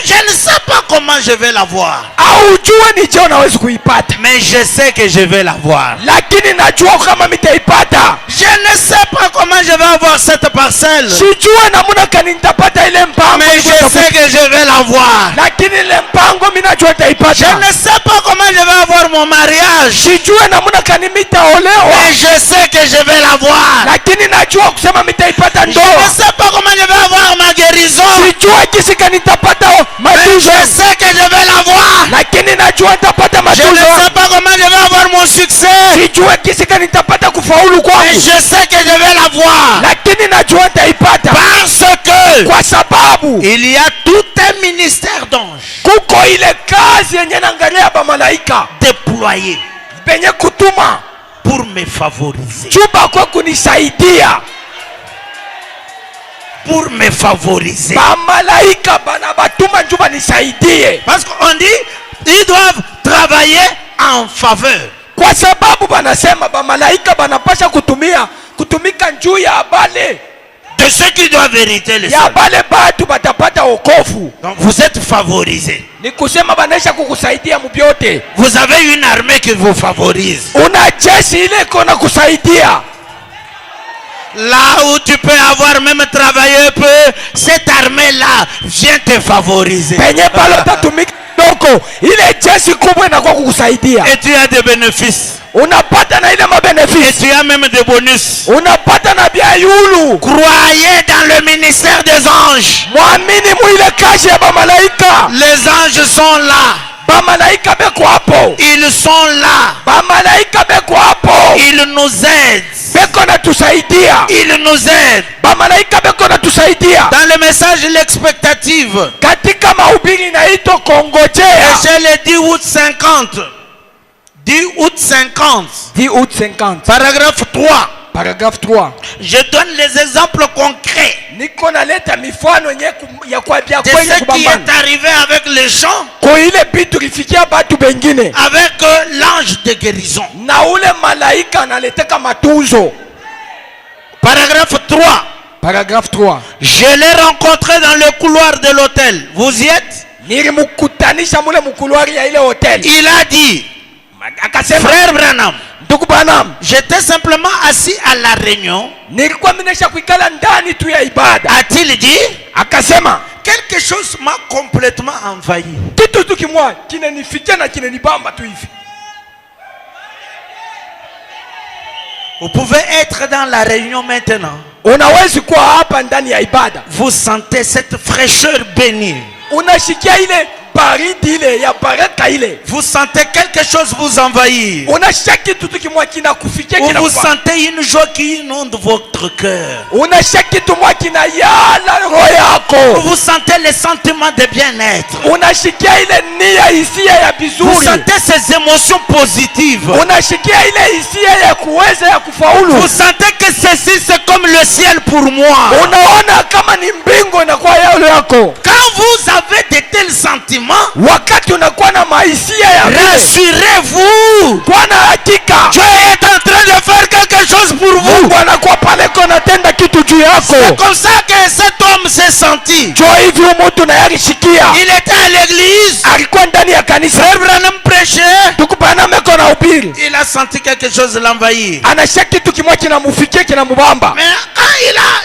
Je ne sais pas comment je vais l'avoir, Aujue ni je unaweza kuipata, mais je sais que je vais l'avoir. lakini najua kama mitaipata. Je ne sais pas comment je vais avoir cette parcelle, Sijue namuna kani nitapata ile mpango, mais je sais que je vais l'avoir. lakini ile mpango mimi najua Je nitaipata. ne sais pas comment je vais avoir mon mariage, Sijue namuna kani mitaolewa, mais je sais que je vais l'avoir. lakini najua kusema mitaipata Je ne ndoa. sais pas comment je vais avoir ma guérison, Sijue kisi kani nitapata mais matuzo, je sais que je vais l'avoir. lakini najua nitapata Je matuzo. ne sais pas comment je vais avoir mon succès, Sijue kisi kani nitapata kufaulu mais kwangu, je sais que je vais l'avoir. lakini najua nitaipata, Parce que kwa sababu il y a tout un ministère d'anges kuko ile kazi yenye naangalia ba malaika déployé benye kutuma pour me favoriser. chuba kwa kunisaidia. Pour me favoriser. Ba malaika bana batuma njuba nisaidie, Parce qu'on dit, ils doivent travailler en faveur kwa sababu banasema ba malaika banapasha kutumika njuu ya bale de ceux qui doivent hériter le ya salut. bale batu batapata wokovu. Donc vous êtes favorisés. Ni kusema banaisha kukusaidia mubyote. Vous avez une armée qui vous favorise. Una jeshi ile kona kusaidia. Là où tu peux avoir même travaillé un peu, cette armée-là vient te favoriser. Penye pale utatumika doko, ile jeshi kubwa inakuwa kukusaidia. Et tu as des bénéfices. Unapata na ile Et mabenefisi, tu as même des bonus. unapata na bia yulu. Croyez dans le ministère des anges. Mwamini mwile kazi ya ba malaika. Les anges sont là. Ba malaika beko hapo, Ils sont là. ba malaika beko hapo, Ils nous aident. beko natusaidia. Ils nous aident. Ba malaika beko natusaidia Dans le message l'expectative, katika mahubiri inaitwa et kongojea. c'est le 10 août 50. 10 août 50. 10 août 50, Paragraphe 3. paragraphe 3. Je donne les exemples concrets Niko naleta mifano yenye ya kuambia de kwenye ce qui kubambana est arrivé avec les gens, kwa ile bitu lifikia batu bengine avec l'ange de guérison. na ule malaika analeteka matunzo. Paragraphe 3. Paragraphe 3. Je l'ai rencontré dans le couloir de l'hôtel. Vous y êtes? Nilimkutanisha mule mkuluari ya ile hotel. Il a dit, Akasema, frère Branham, ndugu Branham, j'étais simplement assis à la réunion. nilikuwa minesha kuikala ndani tu ya ibada. A-t-il dit? Akasema, Quelque chose m'a complètement envahi. kitu tu kimwa kinanifikia na kinanibamba tu hivi. Vous pouvez être dans la réunion maintenant. Unawezi kuwa hapa ndani ya ibada, Vous sentez cette fraîcheur bénie. unashikia ile baridi ile ya baraka ile, Vous sentez quelque chose vous envahir. unashikia kitu tu kimwa kinakufikia Ou vous kinakufa. sentez une joie qui inonde votre cœur. Unashikia kitu mwa kinayala roho Ou yako, vous sentez le sentiment de bien-être. unashikia ile nia hisia ya Vous vizuri, sentez ces émotions positives. unashikia ile hisia ya kuweza ya kufaulu. Vous sentez que ceci c'est comme le ciel pour moi. Unaona kama ni mbingu inakuwa yale yako. Quand vous avez de tels sentiments, Wakati unakuwa na mahisia ya vile, rassurez-vous. kwa na hakika Dieu est en train de faire quelque chose pour vous. Mungu anakuwa pale kona tenda kitu juu C'est yako. comme ça que cet homme s'est senti. Jo hivi mtu na yalishikia, Il était à l'église. alikuwa ndani ya kanisa, Frère Branham prêchait. tukupana kona ubiri, Il a senti quelque chose l'envahir. anashikia kitu kimwa kinamufikia kinamubamba. Mais quand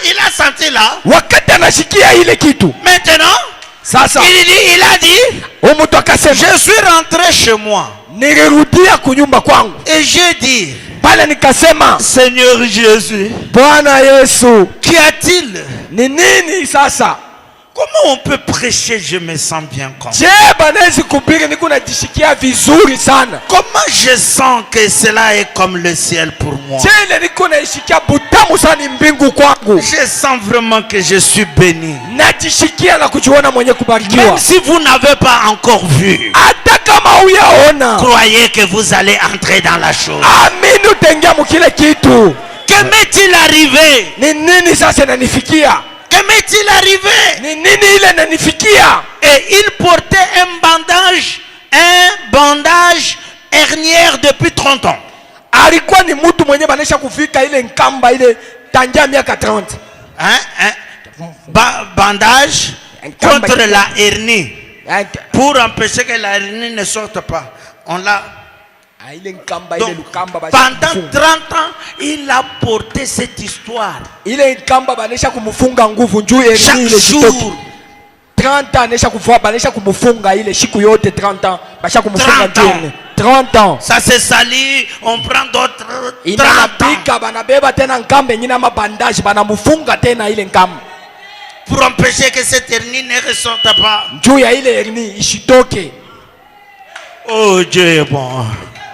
il a senti là, Wakati anashikia ile kitu maintenant, sasa, il a dit, mtu akasema, je suis rentré chez moi. nilirudia kunyumba kwangu Et j'ai dit, pale, nikasema, Seigneur Jésus, Bwana Yesu, qu'y a-t-il? ni nini sasa? Comment on peut prêcher? Je me sens bien comme ça. Je banawezi kubiri, niko najishikia vizuri sana. Comment je sens que cela est comme le ciel pour moi? Je ile niko naishikia butamu sana, ni mbingu kwangu. Je sens vraiment que je suis béni. Najishikia na kujiona mwenye Même kubarikiwa. si vous n'avez pas encore vu, Hata kama uyaona, croyez que vous allez entrer dans la chose. amini utaingia mukile kitu. Que m'est-il arrivé? Ni nini sasa inanifikia? Que m'est-il arrivé? Ni nini ile inanifikia? Et il portait un bandage hernière depuis 30 ans. alikuwa ni mtu mwenye banesha kufika ile nkamba ile tangia miaka 30. Bandage contre la hernie. Pour empêcher que la hernie ne sorte pas. On l'a. Donc, pendant 30 ans, il a porté cette histoire. Chaque jour. 30 ans, banesha kumufunga ile siku yote 30 ans. Basha kumufunga 30 ans. Ça se salit, on prend d'autres 30 ans. Banabeba tena nkambe nyina mabandage banamufunga tena ile nkambe. Pour empêcher que cette hernie ne ressorte pas. Juu ya ile hernie ishitoke. Oh, Dieu est bon.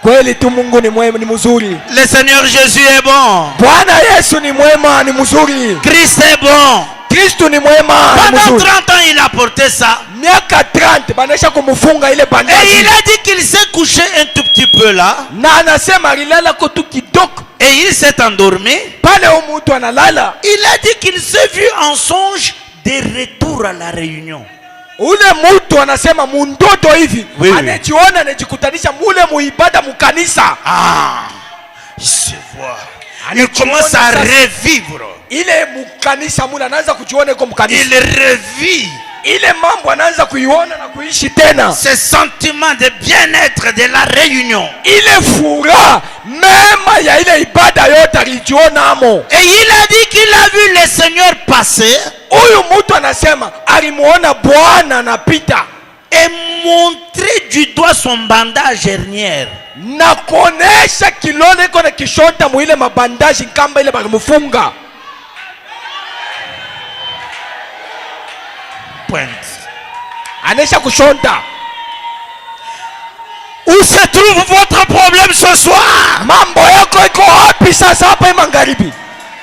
Kweli tu Mungu ni mwema, ni mzuri. Le Seigneur Jésus est bon. Bwana Yesu ni mwema, ni mzuri. Christ est bon. Kristo ni mwema. Pendant 30 ans il a porté ça. Miaka 30 banesha kumufunga ile bandage. Et il a dit qu'il s'est couché un tout petit peu là. Na anasema alilala kwa tu kidogo. Et il s'est endormi. Pale mtu analala. Il a dit qu'il s'est vu en songe de retour à la réunion. Ule mtu anasema mundoto hivi, oui, anajiona anajikutanisha mule muibada mukanisa. Ah, il se voit. Il commence à revivre. Ile mukanisa mule anaanza kujiona yuko mukanisa. Il revit. Ile mambo anaanza kuiona na kuishi tena. Ce sentiment de bien-être de la réunion. Ile furaha mema ya ile ibada yote alijiona amo. Et il a dit qu'il a vu le Seigneur passer. Huyu mtu anasema alimuona Bwana anapita. Et montrer du doigt son bandage hernière. Na kuonesha kilole iko na kishonta muile mabandaji kamba ile balimufunga. Point. Anesha kushonta. Où se trouve votre problème ce soir? Mambo yako iko wapi sasa hapa magharibi?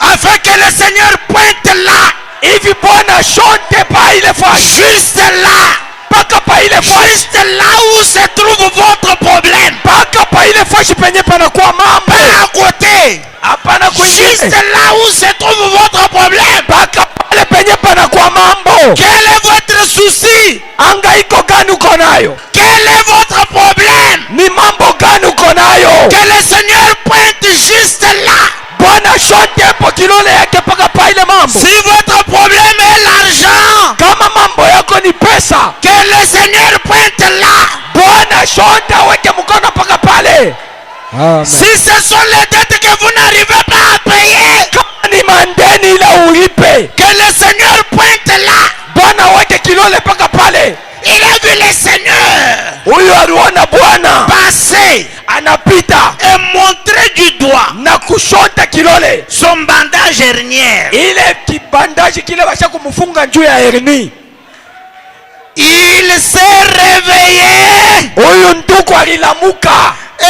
Afin que le Seigneur pointe là. Hivi Bwana shonte pa ile fasi. Juste là. Paka pa ile fasi. Juste là où se trouve votre problème. Paka pa ile fasi penye panakuwa mambo. Pas à côté. Hapana kwingine. Juste là où se trouve votre problème. Paka pale penye panakuwa mambo. Quel est votre souci? Hangaiko gani uko nayo? Quel est votre problème? Ni mambo gani uko nayo? Que le Seigneur pointe juste là. Bwana shonte hapo kilole yake paka pa ile mambo. Si votre problème est l'argent, kama mambo yako ni pesa, que le Seigneur pointe là. Bwana shonte aweke mkono paka pale. Amen. Si ce sont les dettes que vous n'arrivez pas à payer, kama ni mandeni ila ulipe, que le Seigneur pointe là. Bwana aweke kilole paka pale. Il a vu le Seigneur. Huyu aliona Bwana passer, anapita et montrer du doigt na kushonta kilole son bandage hernière. Ile kibandaji kile basha kumufunga juu ya hernie. Il s'est réveillé. Huyu ndugu alilamuka et a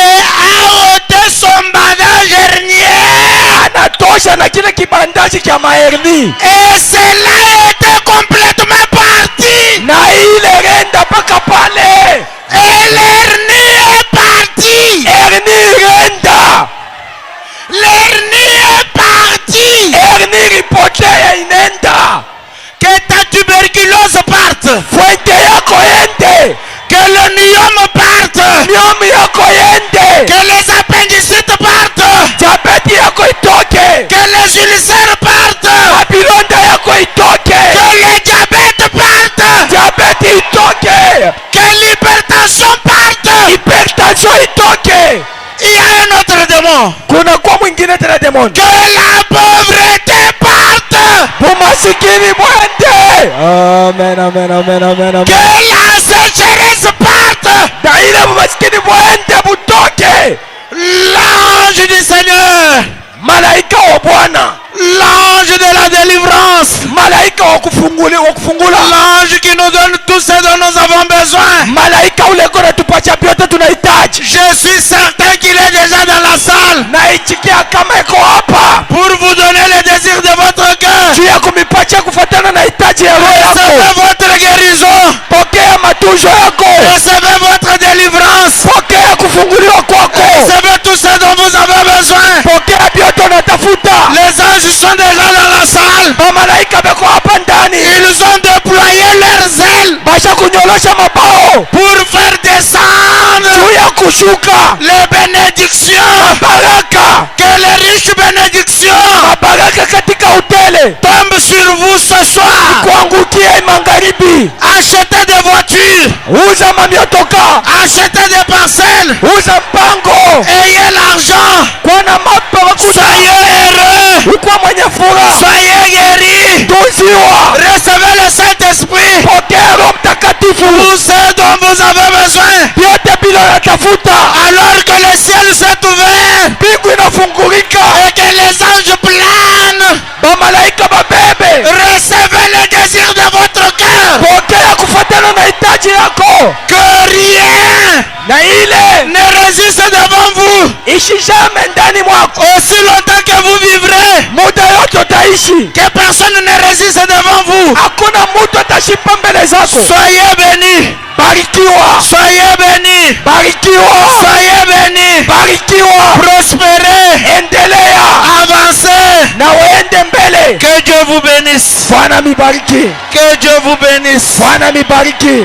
ôté son bandage hernière. Anatosha na kile kibandaji kia mahernie. Et cela était complètement parti. Na ile renda paka pale. Et l'hernie est partie. Hernie renda. L'hernie est partie. Hernie ripotea inenda. Que ta tuberculose parte. Fuente yako ende. Que le myome parte. Myome yako ende. Que les appendicites partent. Diabete yako itoke. Que les ulcères partent. Mabilonda yako itoke. Que le diabète parte. Diabete itoke. Que l'hypertension parte. Hypertension itoke. Il y a un autre démon. Kuna kwa mwingine tena démon. Que la pauvreté parte. Bumasikini mwende. Amen, amen, amen, amen, amen. Que la sécheresse parte. Na ile bumasikini mwende butoke. L'ange du Seigneur. Malaika wa Bwana. L'ange de la délivrance. Malaika wa kufungula. L'ange qui nous donne tout ce dont nous avons besoin. Malaika ule kona tupacha vyote tunahitaji. Je suis certain qu'il est déjà dans la salle. Naichikia kama iko hapa. Pour vous donner les désirs de votre cœur. Juu ya kumipatia kufuatana na hitaji ya roho yako. Recevez votre guérison. Pokea matunzo yako. Recevez votre délivrance. Pokea kufunguliwa kwako. Recevez tout ce dont vous avez besoin. Pokea vyote unatafuta. Les anges sont déjà dans la salle. Malaika beko hapa ndani. Ils ont déployé leurs ailes. Basha kunyolosha mabao. Pour faire descendre kuya kushuka les bénédictions, baraka, que les riches bénédictions baraka katika hoteli tombent sur vous ce soir. kuangukia magharibi. Achetez des voitures, Uza mamiotoka, achetez des parcelles, uza mpango, ayez l'argent, kwa na soyez heureux, ukwa mwenye furaha, soyez guéris, tuziwa, recevez le Saint-Esprit, pokea Roho Mtakatifu, tout ce dont vous avez besoin, vyote bila natafuta, alors que le ciel s'est ouvert mbingu inafungulika, et que les anges planent. bamalaika babebe, Recevez le désir de votre cœur, pokea kufuatana na hitaji yako, que rien na ile ne résiste devant vous. ishishame ndani mwako. Aussi longtemps que vous vivrez, Muda yote utaishi, que personne ne résiste devant vous. hakuna mtu atashipa mbele zako. Soyez bénis, Barikiwa, soyez bénis, barikiwa, soyez bénis, barikiwa, prospérez, endelea avancez. na uende mbele. Que Dieu vous bénisse, Bwana mibariki, que Dieu vous bénisse. Bwana mibariki.